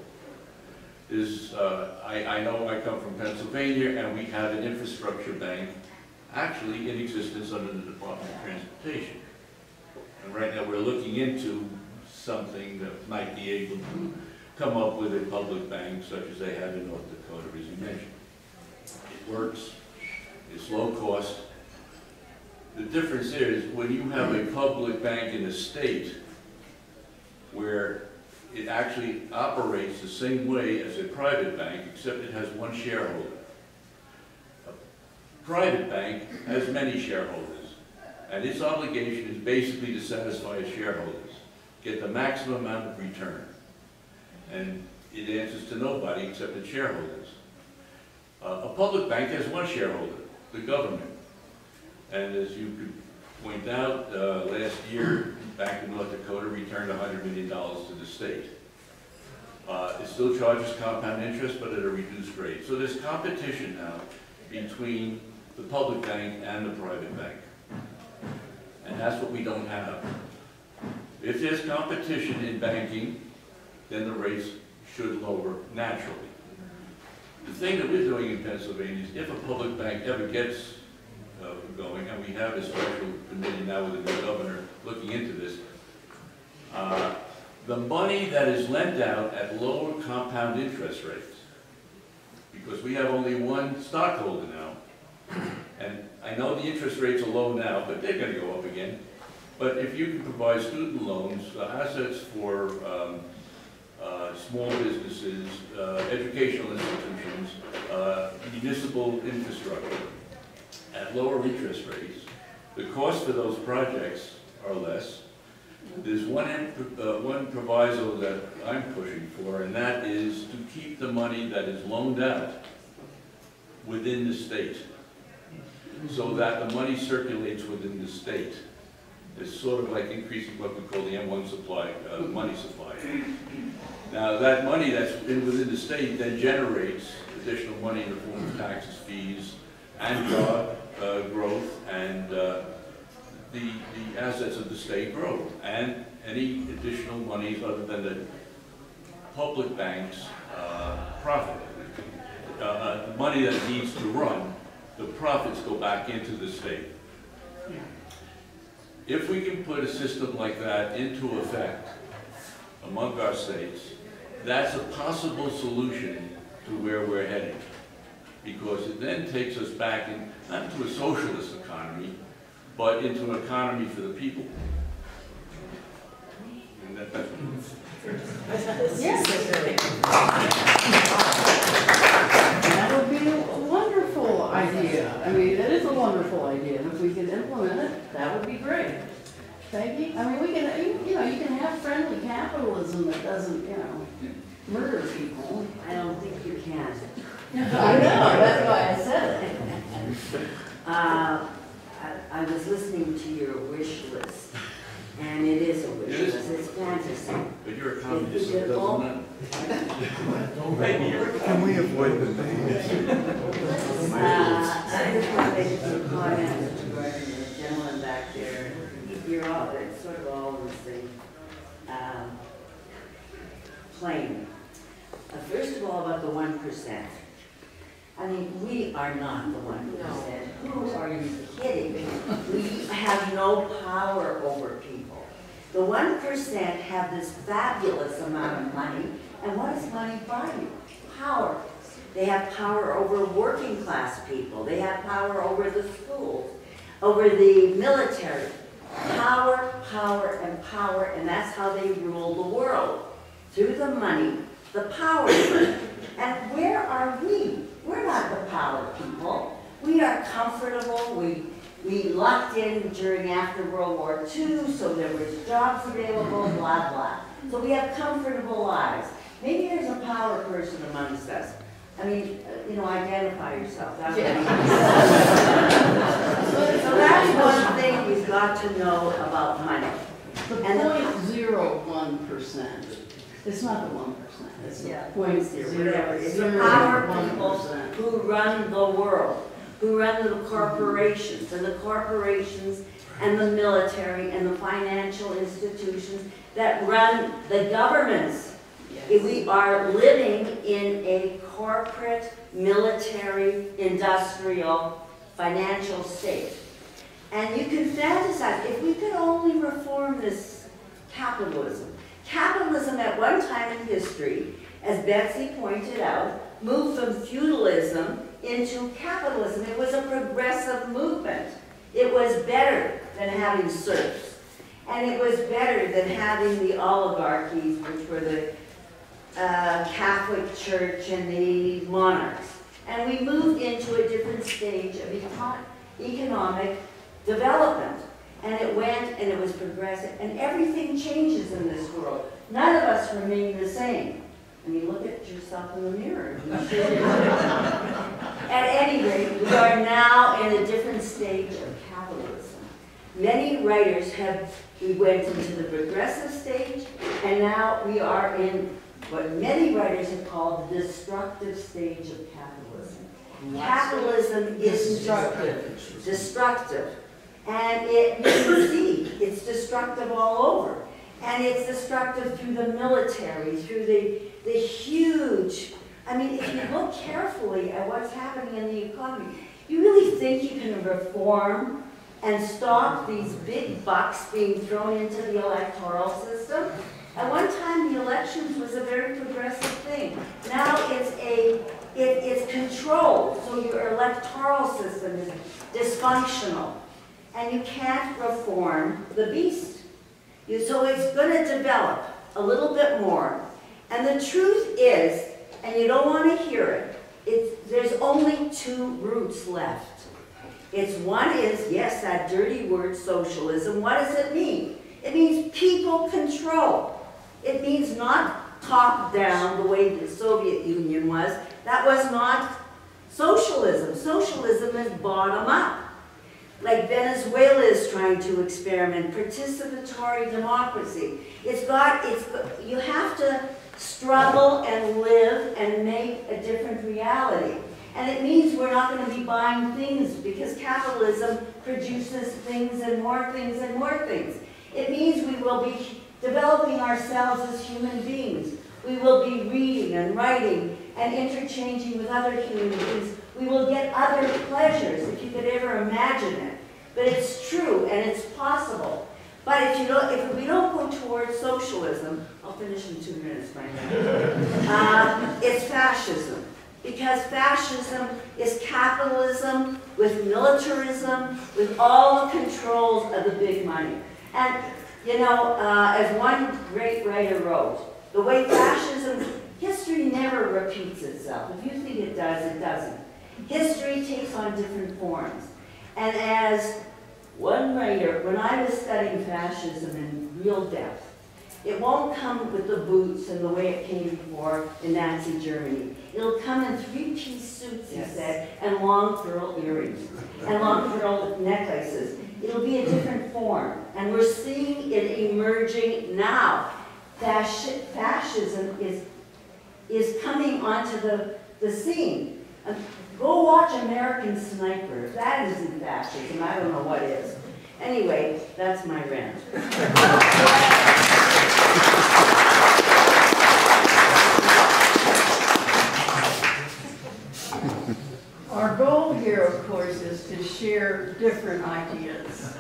S12: I know I come from Pennsylvania, and we have an infrastructure bank actually in existence under the Department of Transportation. And right now we're looking into something that might be able to come up with a public bank such as they have in North Dakota, as you mentioned. It works, it's low cost. The difference is when you have a public bank in a state where it actually operates the same way as a private bank, except it has one shareholder. A private bank has many shareholders, and its obligation is basically to satisfy its shareholders, get the maximum amount of return. And it answers to nobody except its shareholders. A public bank has one shareholder, the government. And as you could point out, last year, Bank of North Dakota returned $100 million to the state. It still charges compound interest, but at a reduced rate. So there's competition now between the public bank and the private bank. And that's what we don't have. If there's competition in banking, then the rates should lower naturally. The thing that we're doing in Pennsylvania is if a public bank ever gets going, and we have a special committee now with the new governor looking into this, the money that is lent out at lower compound interest rates, because we have only one stockholder now, and I know the interest rates are low now, but they're going to go up again. But if you can provide student loans, assets for small businesses, educational institutions, municipal infrastructure, at lower interest rates, the cost for those projects are less. There's one proviso that I'm pushing for, and that is to keep the money that is loaned out within the state, so that the money circulates within the state. It's sort of like increasing what we call the M1 supply, money supply. Now that money that's within the state then generates additional money in the form of taxes, fees, and job growth, and the assets of the state grow. And any additional monies other than the public bank's profit, the money that it needs to run, the profits go back into the state. If we can put a system like that into effect among our states, that's a possible solution to where we're heading. Because it then takes us back not into a socialist economy, but into an economy for the people. And that's what
S2: Yes. That would be a wonderful idea. I mean, that is a wonderful idea. And if we can implement it, that would be great. Thank you. I mean, we can, you know, you can have friendly capitalism that doesn't, you know, murder people.
S6: I don't think you can.
S2: I know, that's why I said it.
S6: I was listening to your wish list, and it is a wish list, it's fantasy.
S12: But you're a communist, so it doesn't matter.
S1: Can we avoid the names?
S6: I just want to make some comments regarding the gentleman back there. You're all, it's sort of all in the same plane. First of all, about the 1%. I mean, we are not the 1%. Who are you kidding? We have no power over people. The 1% have this fabulous amount of money, and what does money buy you? Power. They have power over working class people. They have power over the schools, over the military. Power, power, and power, and that's how they rule the world. Through the money, the power. And where are we? We're not the power people. We are comfortable. We lucked in during after World War II, so there was jobs available, blah, blah. So we have comfortable lives. Maybe there's a power person amongst us. I mean, you know, identify yourself. That's So that's one thing we've got to know about money.
S2: The 0.01%. It's not the 1%. It's the 0.0.
S6: Whatever. It's the power people who run the world, who run the corporations, and the corporations and the military and the financial institutions that run the governments. Yes. We are living in a corporate, military, industrial, financial state. And you can fantasize, if we could only reform this capitalism, Capitalism at one time in history, as Betsy pointed out, moved from feudalism into capitalism. It was a progressive movement. It was better than having serfs. And it was better than having the oligarchies, which were the Catholic Church and the monarchs. And we moved into a different stage of economic development. And it went and it was progressive. And everything changes in this world. None of us remain the same. I mean, look at yourself in the mirror. At any rate, we are now in a different stage of capitalism. Many writers we went into the progressive stage, and now we are in what many writers have called the destructive stage of capitalism. Capitalism is destructive. And you can see it's destructive all over. And it's destructive through the military, through the huge, I mean, if you look carefully at what's happening in the economy, you really think you can reform and stop these big bucks being thrown into the electoral system? At one time, the elections was a very progressive thing. Now it's controlled, so your electoral system is dysfunctional. And you can't reform the beast. So it's going to develop a little bit more. And the truth is, and you don't want to hear it, there's only two roots left. One is, yes, that dirty word socialism. What does it mean? It means people control. It means not top down the way the Soviet Union was. That was not socialism. Socialism is bottom up. Like Venezuela is trying to experiment, participatory democracy. You have to struggle and live and make a different reality. And it means we're not going to be buying things because capitalism produces things and more things and more things. It means we will be developing ourselves as human beings. We will be reading and writing and interchanging with other human beings. We will get other pleasures, if you could ever imagine it. But it's true and it's possible. But if we don't go towards socialism, I'll finish in 2 minutes, my friend. It's fascism. Because fascism is capitalism with militarism, with all the controls of the big money. And, as one great writer wrote, the way fascism, history never repeats itself. If you think it does, it doesn't. History takes on different forms. And as one writer, when I was studying fascism in real depth, it won't come with the boots and the way it came before in Nazi Germany. It'll come in 3-piece suits, he said, and long pearl earrings, and long pearl necklaces. It'll be a different form. And we're seeing it emerging now. Fascism is coming onto the scene. Go watch American Sniper. If that isn't fascism, I don't know what is. Anyway, that's my rant.
S2: Our goal here, of course, is to share different ideas.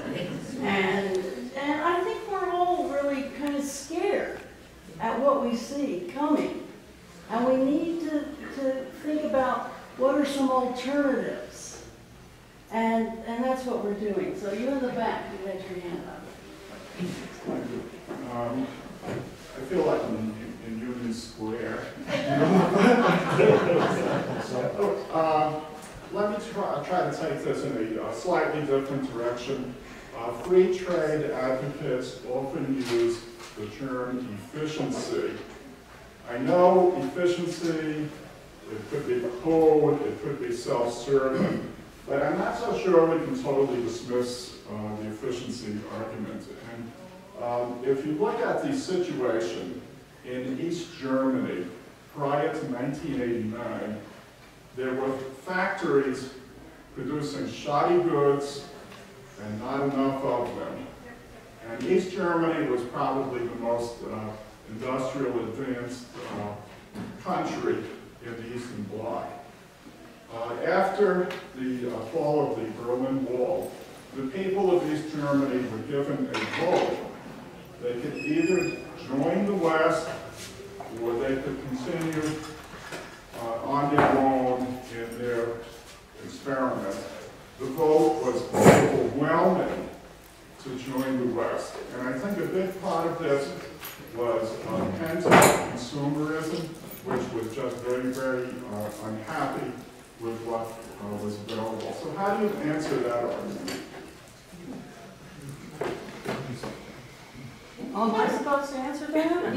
S2: And I think we're all really kind of scared at what we see coming. And we need to think about what are some alternatives. And that's what we're doing. So you in the back, you had your hand up.
S13: I feel like I'm in Union Square. Let me try to take this in a slightly different direction. Free trade advocates often use the term efficiency. I know efficiency, it could be code, it could be self-serving, but I'm not so sure we can totally dismiss the efficiency argument. And if you look at the situation in East Germany prior to 1989, there were factories producing shoddy goods and not enough of them. And East Germany was probably the most industrial advanced country in the Eastern Bloc. After the fall of the Berlin Wall, the people of East Germany were given a vote. They could either join the West, or they could continue on their own in their experiment. The vote was overwhelming to join the West. And I think a big part of this was anti-consumerism, which was just very, very unhappy with what was available. So how do you answer that argument?
S2: Am I supposed to answer that?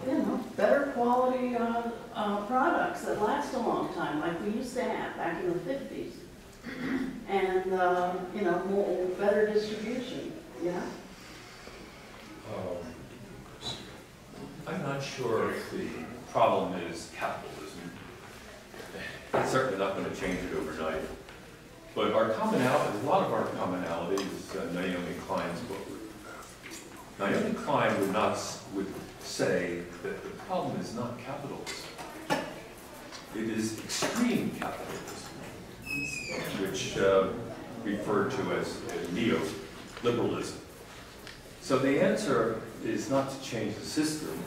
S2: You know, better quality products that last a long time, like we used to have back in the 50s. And, you know, more, better distribution, yeah?
S14: I'm not sure if the problem is capitalism. It's certainly not going to change it overnight. But our commonality, a lot of our commonality is Naomi Klein's book. Naomi Klein would say that the problem is not capitalism. It is extreme capitalism, which referred to as neoliberalism. So the answer is not to change the system,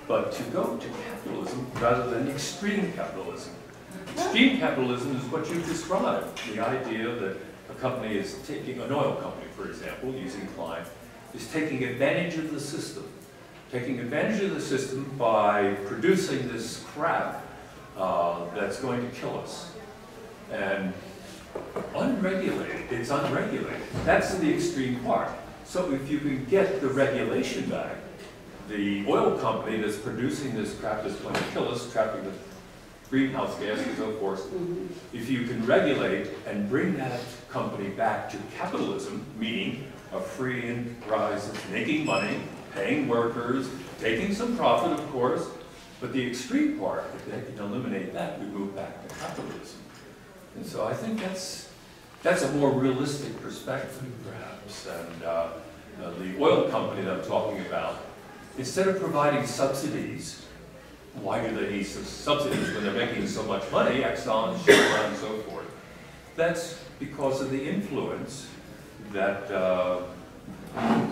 S14: but to go to capitalism rather than extreme capitalism. Extreme capitalism is what you described, the idea that a company is taking, an oil company, for example, using Klein, is taking advantage of the system. Taking advantage of the system by producing this crap that's going to kill us. And unregulated, it's unregulated. That's the extreme part. So if you can get the regulation back, the oil company that's producing this crap that's going to kill us, trapping the greenhouse gas and so forth, if you can regulate and bring that company back to capitalism, meaning a free enterprise that's making money, paying workers, taking some profit, of course, but the extreme part, if they can eliminate that, we move back to capitalism. And so I think that's a more realistic perspective, perhaps. And the oil company that I'm talking about, instead of providing subsidies, why do they need subsidies when they're making so much money, Exxon, Chevron, and so forth? That's because of the influence that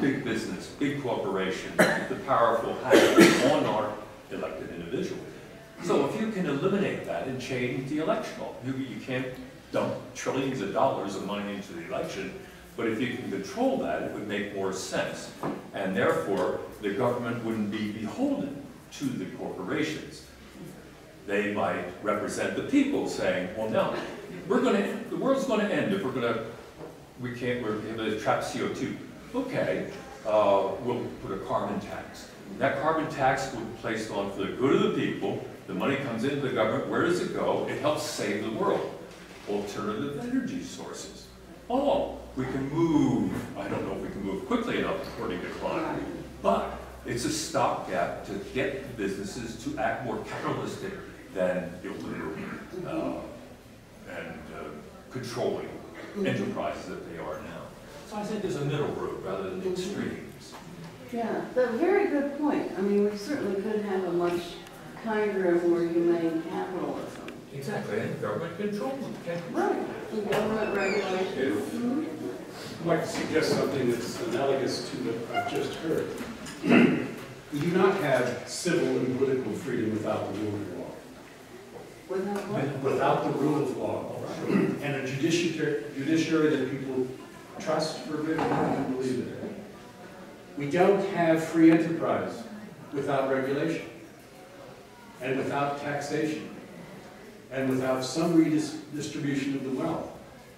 S14: big business, big corporations, the powerful have on our elected individual. So if you can eliminate that and change the election law, you can't dump trillions of dollars of money into the election, but if you can control that, it would make more sense. And therefore, the government wouldn't be beholden to the corporations. They might represent the people saying, well, no, the world's going to end if we're going to trap CO2. Okay, we'll put a carbon tax. That carbon tax will be placed on for the good of the people. The money comes into the government. Where does it go? It helps save the world. Alternative energy sources. Oh, we can move. I don't know if we can move quickly enough according to Klein, but it's a stopgap to get businesses to act more capitalistic than illegal and controlling enterprises that they are now. So I think there's a middle road rather than extremes.
S2: Yeah, that's a very good point. I mean, we certainly could have a much kinder and more humane capitalism.
S14: Exactly, and government control them.
S2: Right, and government regulation.
S15: I'd like to suggest something that's analogous to what I've just heard. We do not have civil and political freedom without the rule of law.
S2: Without what?
S15: Without the rule of law. And a judiciary that people trust for good and believe in. We don't have free enterprise without regulation, and without taxation, and without some redistribution of the wealth.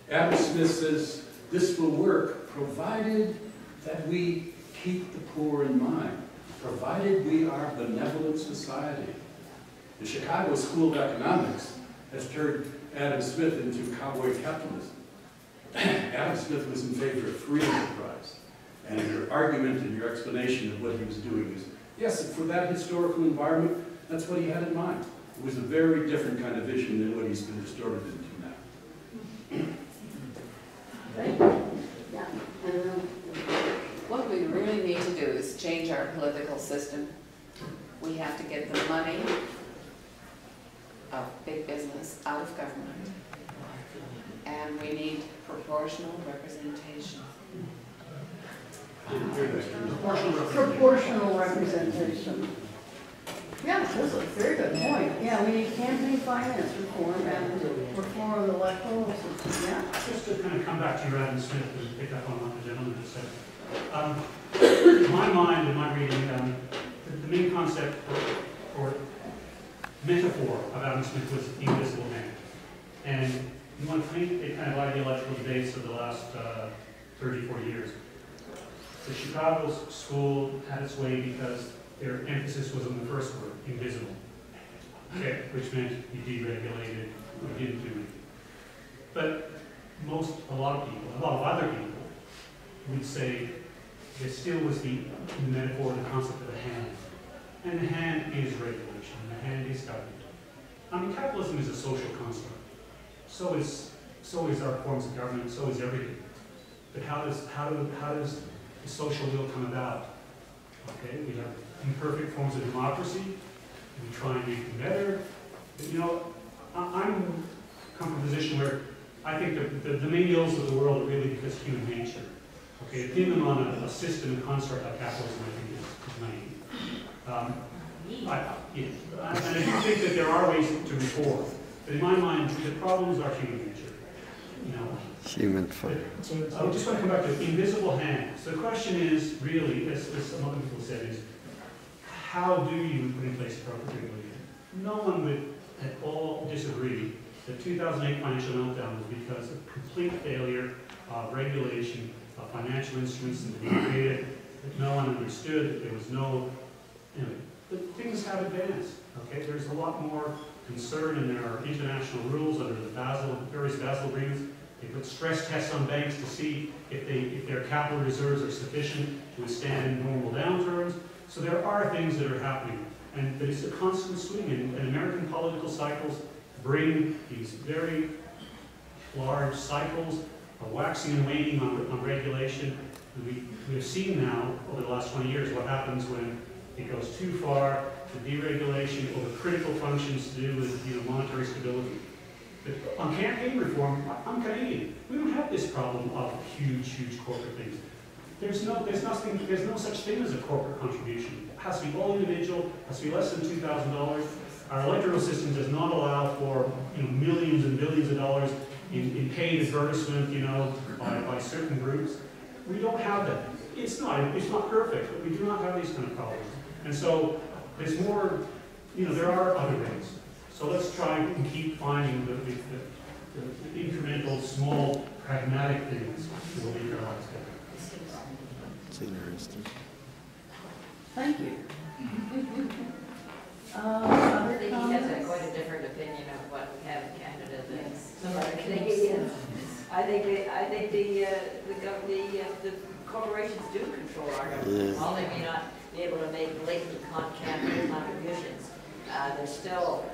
S15: Adam Smith says this will work provided that we keep the poor in mind, provided we are a benevolent society. The Chicago School of Economics has turned Adam Smith into cowboy capitalism. Adam Smith was in favor of free enterprise. And your argument and your explanation of what he was doing is, yes, for that historical environment, that's what he had in mind. It was a very different kind of vision than what he's been distorted into now.
S2: Thank you. Yeah.
S5: What we really need to do is change our political system. We have to get the money of big business out of government. And we need proportional representation.
S2: Proportional representation. Yeah, that's a very good point. Yeah, we need campaign finance reform and reform of the electoral system, yeah.
S7: Just to kind of come back to your Adam Smith and pick up on what the gentleman just said. In my mind, in my reading, the main concept or metaphor of Adam Smith was the invisible hand. And you want to think the kind of ideological debates of the last 30, 40 years. The Chicago school had its way because their emphasis was on the first word, invisible. Okay, which meant you deregulated, you didn't do anything. But a lot of other people would say there still was the metaphor, the concept of a hand. And the hand is regulation, and the hand is government. I mean, capitalism is a social construct. So is our forms of government, so is everything. But how does the social will come about? Okay, we have imperfect forms of democracy. We try and make them better. But, you know, I'm come from a position where I think the main ills of the world are really because of human nature. Okay, to pin them on a system and construct like capitalism, I think is naive. And I do think that there are ways to reform. But in my mind, the problems are human nature. You know.
S9: Human fun.
S7: I just want to come back to invisible hands. The question is really, as some other people said, is how do you put in place appropriate regulation? No one would at all disagree that 2008 financial meltdown was because of complete failure of regulation of financial instruments that were created, that no one understood, that there was no, you know, but things have advanced. Okay, there's a lot more concern, and there are international rules under the various Basel agreements. They put stress tests on banks to see if their capital reserves are sufficient to withstand normal downturns. So there are things that are happening, but it's a constant swing. And American political cycles bring these very large cycles of waxing and waning on regulation. And we've seen now over the last 20 years what happens when it goes too far to deregulation over critical functions to do with monetary stability. But on campaign reform, I'm Canadian. We don't have this problem of huge corporate things. There's no such thing as a corporate contribution. It has to be all individual, it has to be less than $2,000. Our electoral system does not allow for millions and billions of dollars in paid advertisement, by certain groups. We don't have that. It's not perfect, but we do not have these kind of problems. And so there's more, there are other ways. So let's try and keep finding the incremental, small, pragmatic things that will make our lives better.
S9: It's interesting.
S2: Thank you.
S10: I think he has quite a different opinion of what we have in Canada than some other Canadians. I think the corporations do control our government. While they may not be able to make blatant campaign contributions, they're still,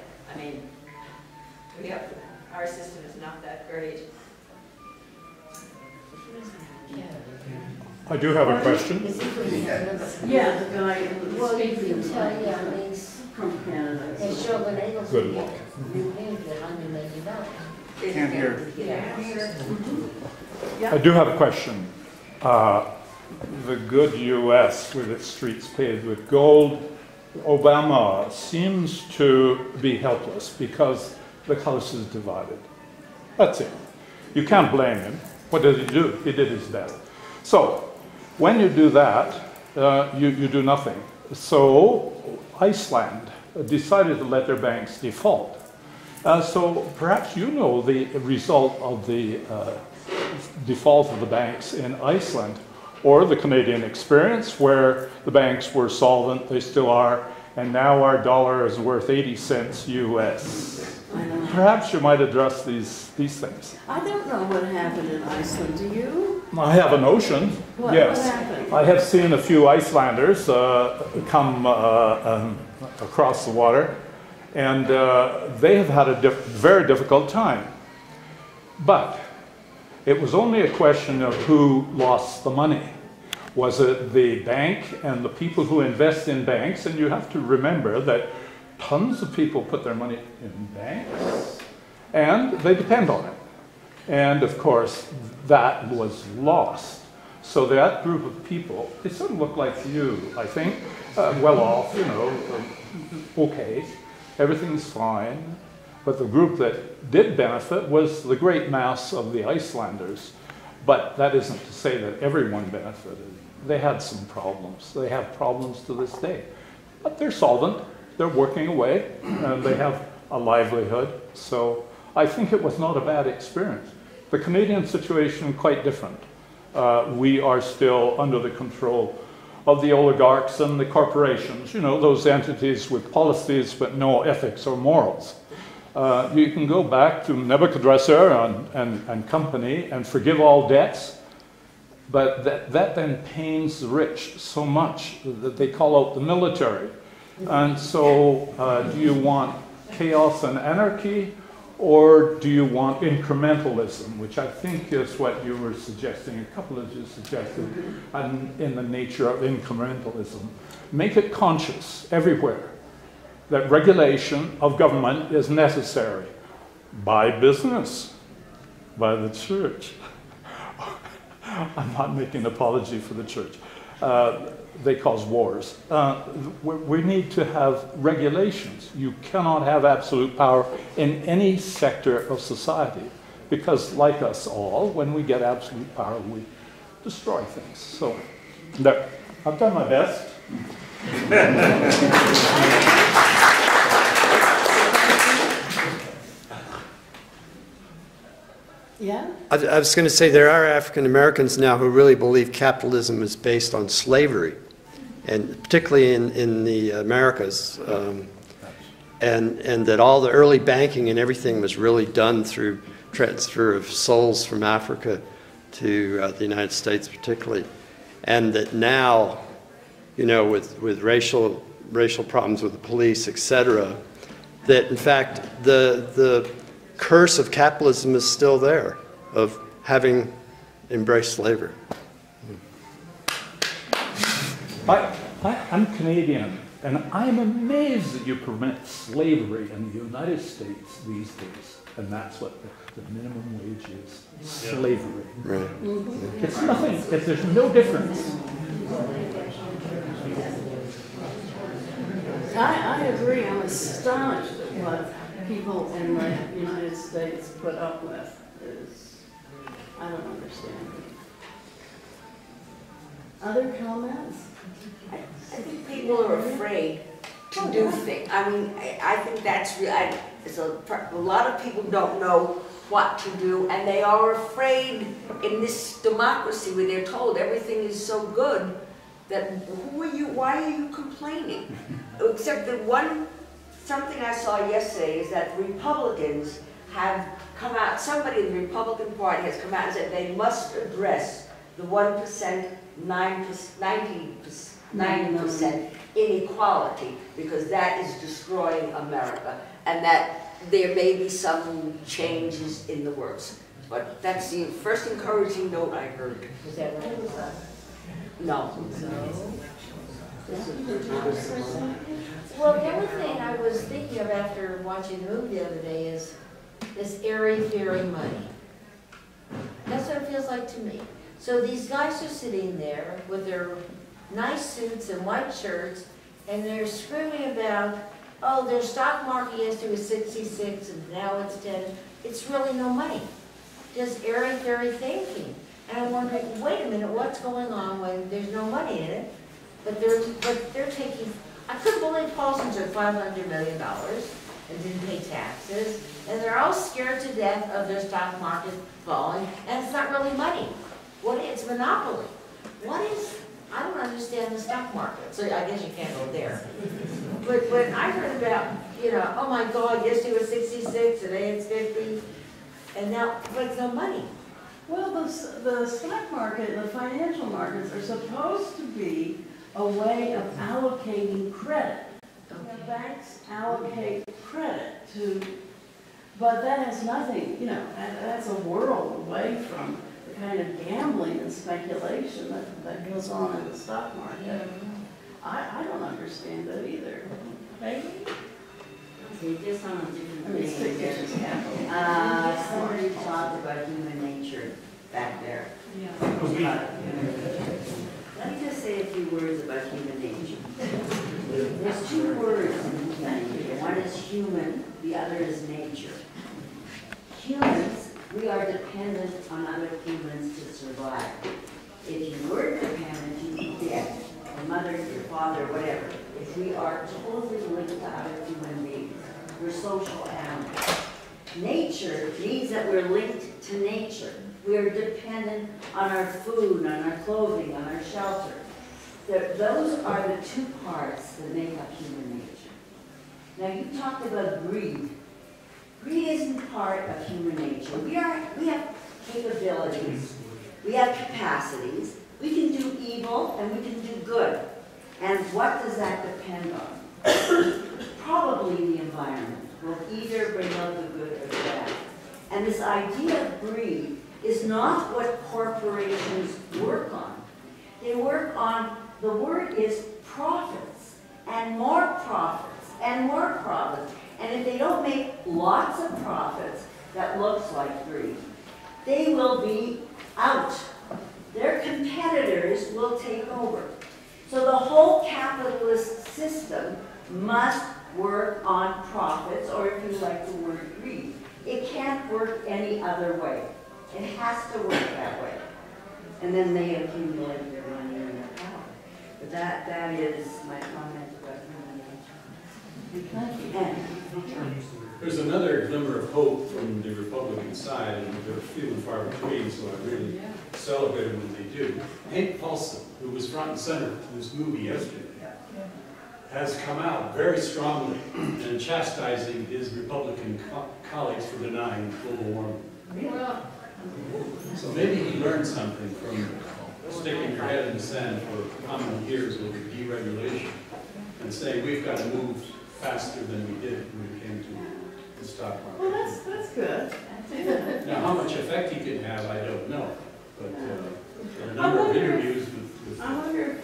S10: our system is not that great.
S13: I do have a question.
S2: Yeah, the guy.
S3: Well, you can tell, yeah, he's
S2: from Canada.
S13: Good luck.
S1: Can't hear.
S13: I do have a question. The good U.S. with its streets paved with gold, Obama seems to be helpless because the House is divided. That's it. You can't blame him. What did he do? He did his best. So, when you do that, you do nothing. So, Iceland decided to let their banks default. So, perhaps you know the result of the default of the banks in Iceland, or the Canadian experience where the banks were solvent, they still are, and now our dollar is worth 80 cents US. Perhaps you might address these things.
S2: I don't know what happened in Iceland, do you?
S13: I have a notion, yes.
S2: What happened?
S13: I have seen a few Icelanders come across the water, and they have had a very difficult time. But it was only a question of who lost the money. Was it the bank and the people who invest in banks? And you have to remember that tons of people put their money in banks, and they depend on it. And of course, that was lost.
S16: So that group of people, they sort of look like you, I think, well off, you know, okay, everything's fine. But the group that did benefit was the great mass of the Icelanders. But that isn't to say that everyone benefited. They had some problems. They have problems to this day. But they're solvent, they're working away, and they have a livelihood. So I think it was not a bad experience. The Canadian situation, quite different. We are still under the control of the oligarchs and the corporations, you know, those entities with policies but no ethics or morals. You can go back to Nebuchadnezzar and company and forgive all debts, but that then pains the rich so much that they call out the military. And so do you want chaos and anarchy, or do you want incrementalism, which I think is what you were suggesting, a couple of you suggested, and in the nature of incrementalism. Make it conscious everywhere that regulation of government is necessary by business, by the church. I'm not making an apology for the church. They cause wars. We need to have regulations. You cannot have absolute power in any sector of society, because like us all, when we get absolute power, we destroy things. So, there. I've done my best.
S2: Yeah?
S9: I was going to say there are African Americans now who really believe capitalism is based on slavery, and particularly in the Americas, and that all the early banking and everything was really done through transfer of souls from Africa to the United States particularly, and that now, you know, with racial problems with the police, etc., that in fact the curse of capitalism is still there, of having embraced slavery.
S16: I'm Canadian, and I'm amazed that you permit slavery in the United States these days, and that's what the minimum wage is, slavery.
S9: Right.
S16: It's nothing, there's no difference.
S2: I agree. I'm astonished at what people in the United States put up with. I don't understand. Other comments?
S6: I think people are afraid to do things. I mean, I think that's real. A lot of people don't know what to do, and they are afraid in this democracy where they're told everything is so good that why are you complaining? Except that something I saw yesterday is that Republicans have come out, somebody in the Republican Party has come out and said they must address the 1%, 90% inequality, because that is destroying America, and that there may be some changes in the works. But that's the first encouraging note I heard.
S10: Was that right?
S6: No.
S10: Well, the only thing I was thinking of after watching the movie the other day is this airy-fairy money. That's what it feels like to me. So these guys are sitting there with their nice suits and white shirts, and they're screaming about, oh, their stock market yesterday was 66 and now it's 10. It's really no money. Just airy-fairy thinking. And I'm wondering, wait a minute, what's going on when there's no money in it? But they're taking, I couldn't believe Paulson's at $500 million and didn't pay taxes. And they're all scared to death of their stock market falling, and it's not really money. It's monopoly. I don't understand the stock market, so I guess you can't go there. But when I heard about, oh my God, yesterday was 66, today it's 50, and now, but it's no money.
S2: Well, the stock market, the financial markets are supposed to be a way of allocating credit. Okay. The banks allocate credit to, but that has nothing, that's a world away from the kind of gambling and speculation that goes on in the stock market. I don't understand it either. Maybe?
S6: See, just on a different
S2: It's fictitious capital.
S6: somebody talked about human nature back there. Let me just say a few words about human nature. There's two words in humanity. One is human, the other is nature. Humans, we are dependent on other humans to survive. If you weren't dependent, you'd be dead. Your mother, your father, whatever. If we are totally linked to other human beings, we're social animals. Nature means that we're linked to nature. We are dependent on our food, on our clothing, on our shelter. Those are the two parts that make up human nature. Now you talked about greed. Greed isn't part of human nature. We have capabilities, we have capacities, we can do evil and we can do good. And what does that depend on? Probably the environment will either bring out the good or the bad. And this idea of greed is not what corporations work on. They work on, the word is profits, and more profits, and more profits. And if they don't make lots of profits, that looks like greed, they will be out. Their competitors will take over. So the whole capitalist system must work on profits, or if you like the word greed. It can't work any other way. It has to work that way. And then they accumulate their money and their power. But that is my comment about human nature.
S15: There's another glimmer of hope from the Republican side, and they're few and far between, so I really celebrate when they do. Hank Paulson, who was front and center to this movie yesterday, has come out very strongly in chastising his Republican colleagues for denying global warming. So maybe he learned something from sticking your head in the sand for how many years with deregulation and saying we've got to move faster than we did when it came to the stock market.
S2: Well, that's good.
S15: Now, how much effect he could have, I don't know. But a number of interviews with
S2: I wonder if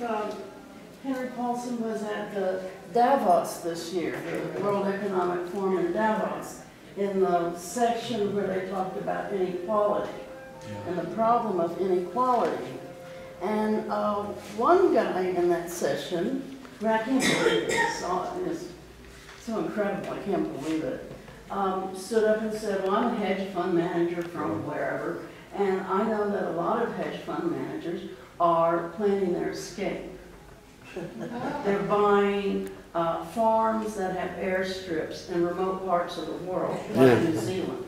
S2: Henry Paulson was at the Davos this year, the World Economic Forum in Davos, in the section where they talked about inequality and the problem of inequality. And one guy in that session, I can't believe it, it's so incredible, I can't believe it, stood up and said, well, I'm a hedge fund manager from wherever, and I know that a lot of hedge fund managers are planning their escape. They're buying farms that have airstrips in remote parts of the world, like New Zealand.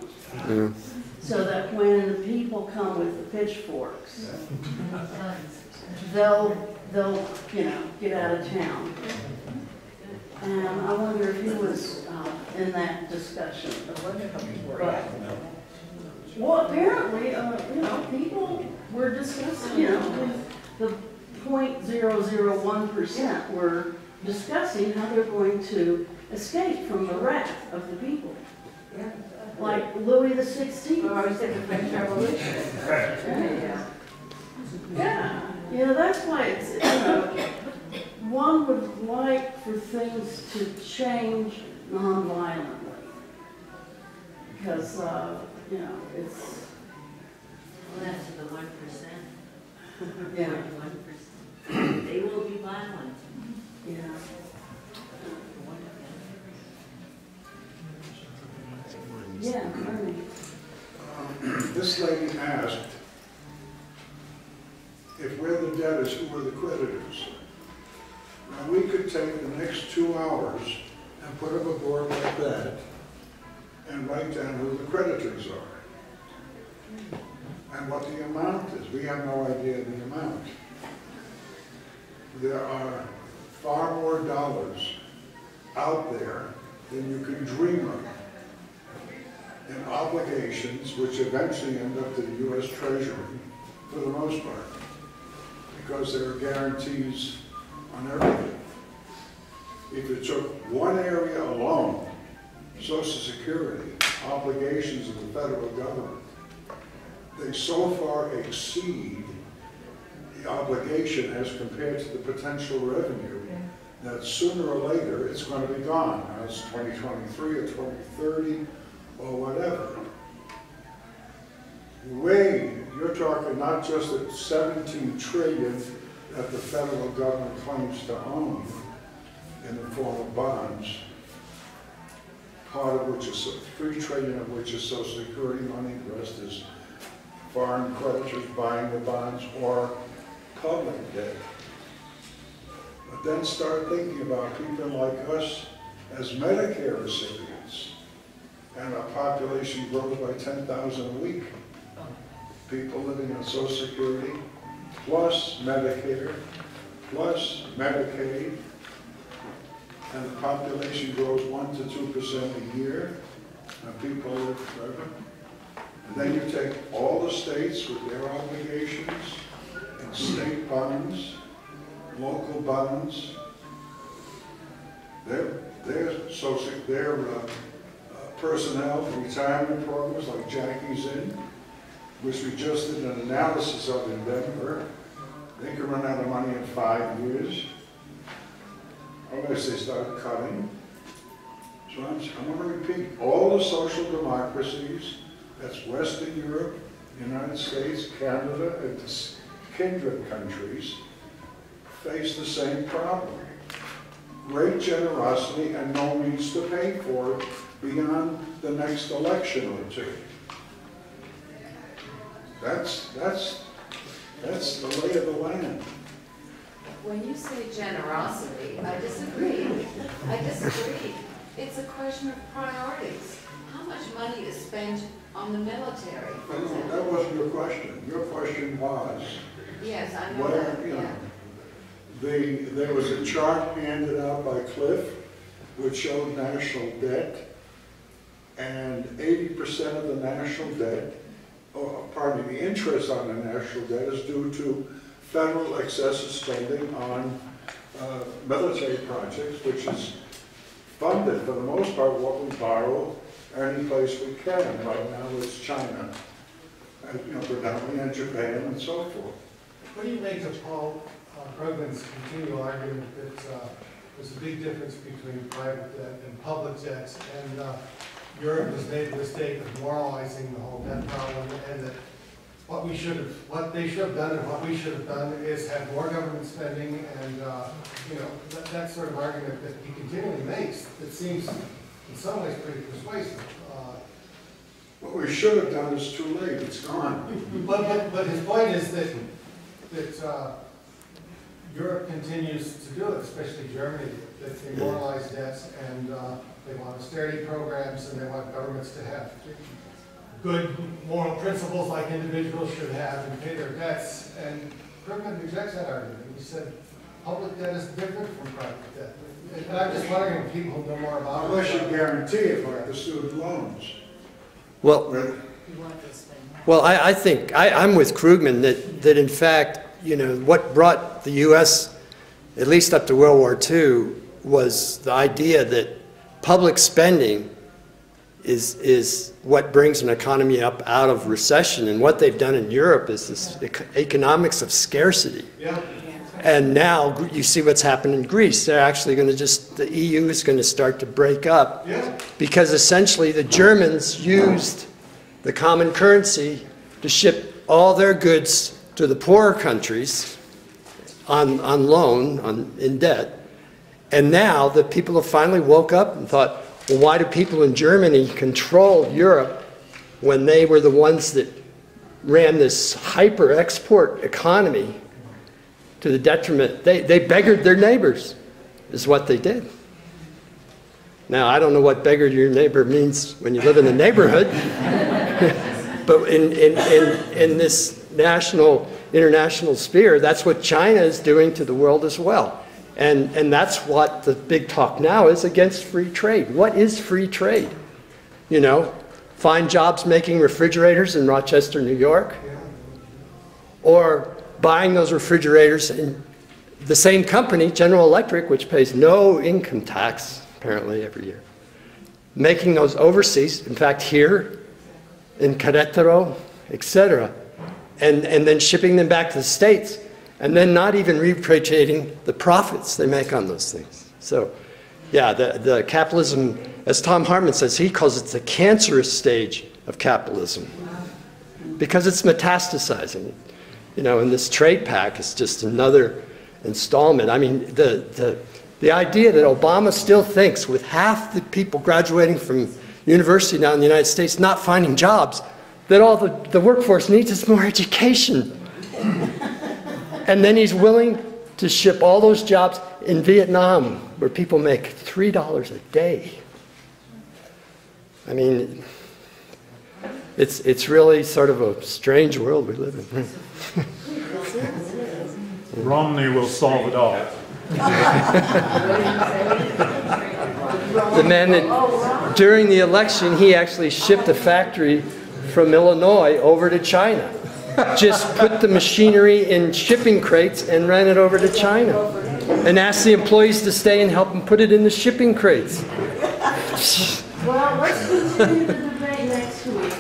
S2: So that when the people come with the pitchforks, they'll get out of town. And I wonder if he was in that discussion. But, well, apparently, people were discussing, the 0.001% were discussing how they're going to escape from the wrath of the people. Like Louis XVI.
S6: Oh, I was in the French Revolution.
S2: Yeah, that's why it's, one would like for things to change non-violently. Because, it's...
S6: Well, that's the 1%.
S2: Yeah.
S6: 1%. They will be violent.
S2: Yeah. Yeah,
S17: this lady asked, if we're the debtors, who are the creditors? Now, we could take the next 2 hours and put up a board like that and write down who the creditors are and what the amount is. We have no idea the amount. There are far more dollars out there than you can dream of, and obligations which eventually end up to the U.S. Treasury for the most part, because there are guarantees on everything. If you took one area alone, Social Security, obligations of the federal government, they so far exceed the obligation as compared to the potential revenue that sooner or later it's going to be gone. Now it's 2023 or 2030 or whatever. Way you're talking not just the 17 trillion that the federal government claims to own in the form of bonds, part of which is 3 trillion of which is Social Security money, the rest is foreign creditors buying the bonds or public debt. But then start thinking about people like us as Medicare recipients, and our population grows by 10,000 a week. People living on Social Security, plus Medicare, plus Medicaid, and the population grows 1 to 2% a year, and people live forever. And then you take all the states with their obligations, and state bonds, local bonds, their personnel retirement programs like Jackie's in, which we just did an analysis of in Denver. They could run out of money in 5 years unless they start cutting. So I'm going to repeat, all the social democracies, that's Western Europe, United States, Canada, and kindred countries, face the same problem. Great generosity and no means to pay for it beyond the next election or two. That's the lay of the land.
S5: When you say generosity, I disagree. I disagree. It's a question of priorities. How much money is spent on the military, for example?
S17: That wasn't your question. Your question was,
S5: Yes, I know that, yeah.
S17: There was a chart handed out by Cliff which showed national debt, and 80% of the national debt, pardon me, the interest on the national debt is due to federal excessive spending on military projects, which is funded for the most part what we borrow any place we can. Right now it's China, predominantly, and Japan and so forth.
S18: What do you make of Paul Krugman's continual argument that there's a big difference between private debt and public debt, and Europe has made the mistake of moralizing the whole debt problem, and that what they should have done and what we should have done is have more government spending, and that sort of argument that he continually makes that seems in some ways pretty persuasive.
S17: What we should have done is too late. It's gone.
S18: But his point is that Europe continues to do it, especially Germany, that they moralize debts, and they want austerity programs, and they want governments to have good moral principles like individuals should have and pay their debts. And Krugman rejects that argument. He said public debt is different from private debt. And I'm just wondering if people know more about it.
S17: Unless you guarantee it, like the student loans.
S9: Well, I think I'm with Krugman that in fact, what brought the U.S. at least up to World War II was the idea that public spending is what brings an economy up out of recession. And what they've done in Europe is this economics of scarcity.
S18: Yeah.
S9: And now you see what's happened in Greece. They're actually going to the EU is going to start to break up, because essentially the Germans used the common currency to ship all their goods to the poorer countries on loan, in debt. And now the people have finally woke up and thought, well, why do people in Germany control Europe when they were the ones that ran this hyper-export economy to the detriment? They beggared their neighbors, is what they did. Now, I don't know what beggar your neighbor means when you live in the neighborhood, but in this international sphere, that's what China is doing to the world as well. And that's what the big talk now is against free trade. What is free trade? Find jobs making refrigerators in Rochester, New York, or buying those refrigerators in the same company, General Electric, which pays no income tax, apparently, every year, making those overseas, in fact, here, in Querétaro, etc., and then shipping them back to the States, and then not even repatriating the profits they make on those things. So, yeah, the capitalism, as Tom Hartman says, he calls it the cancerous stage of capitalism. because it's metastasizing. You know, and this trade pact is just another installment. I mean, the idea that Obama still thinks, with half the people graduating from university now in the United States not finding jobs, that all the workforce needs is more education. And then he's willing to ship all those jobs in Vietnam, where people make $3 a day. I mean, it's really sort of a strange world we live in.
S16: Romney will solve it all.
S9: The man that, during the election, he actually shipped a factory from Illinois over to China. Just put the machinery in shipping crates and ran it over to China. And asked the employees to stay and help him put it in the shipping crates.
S8: Well, let's continue the debate next week.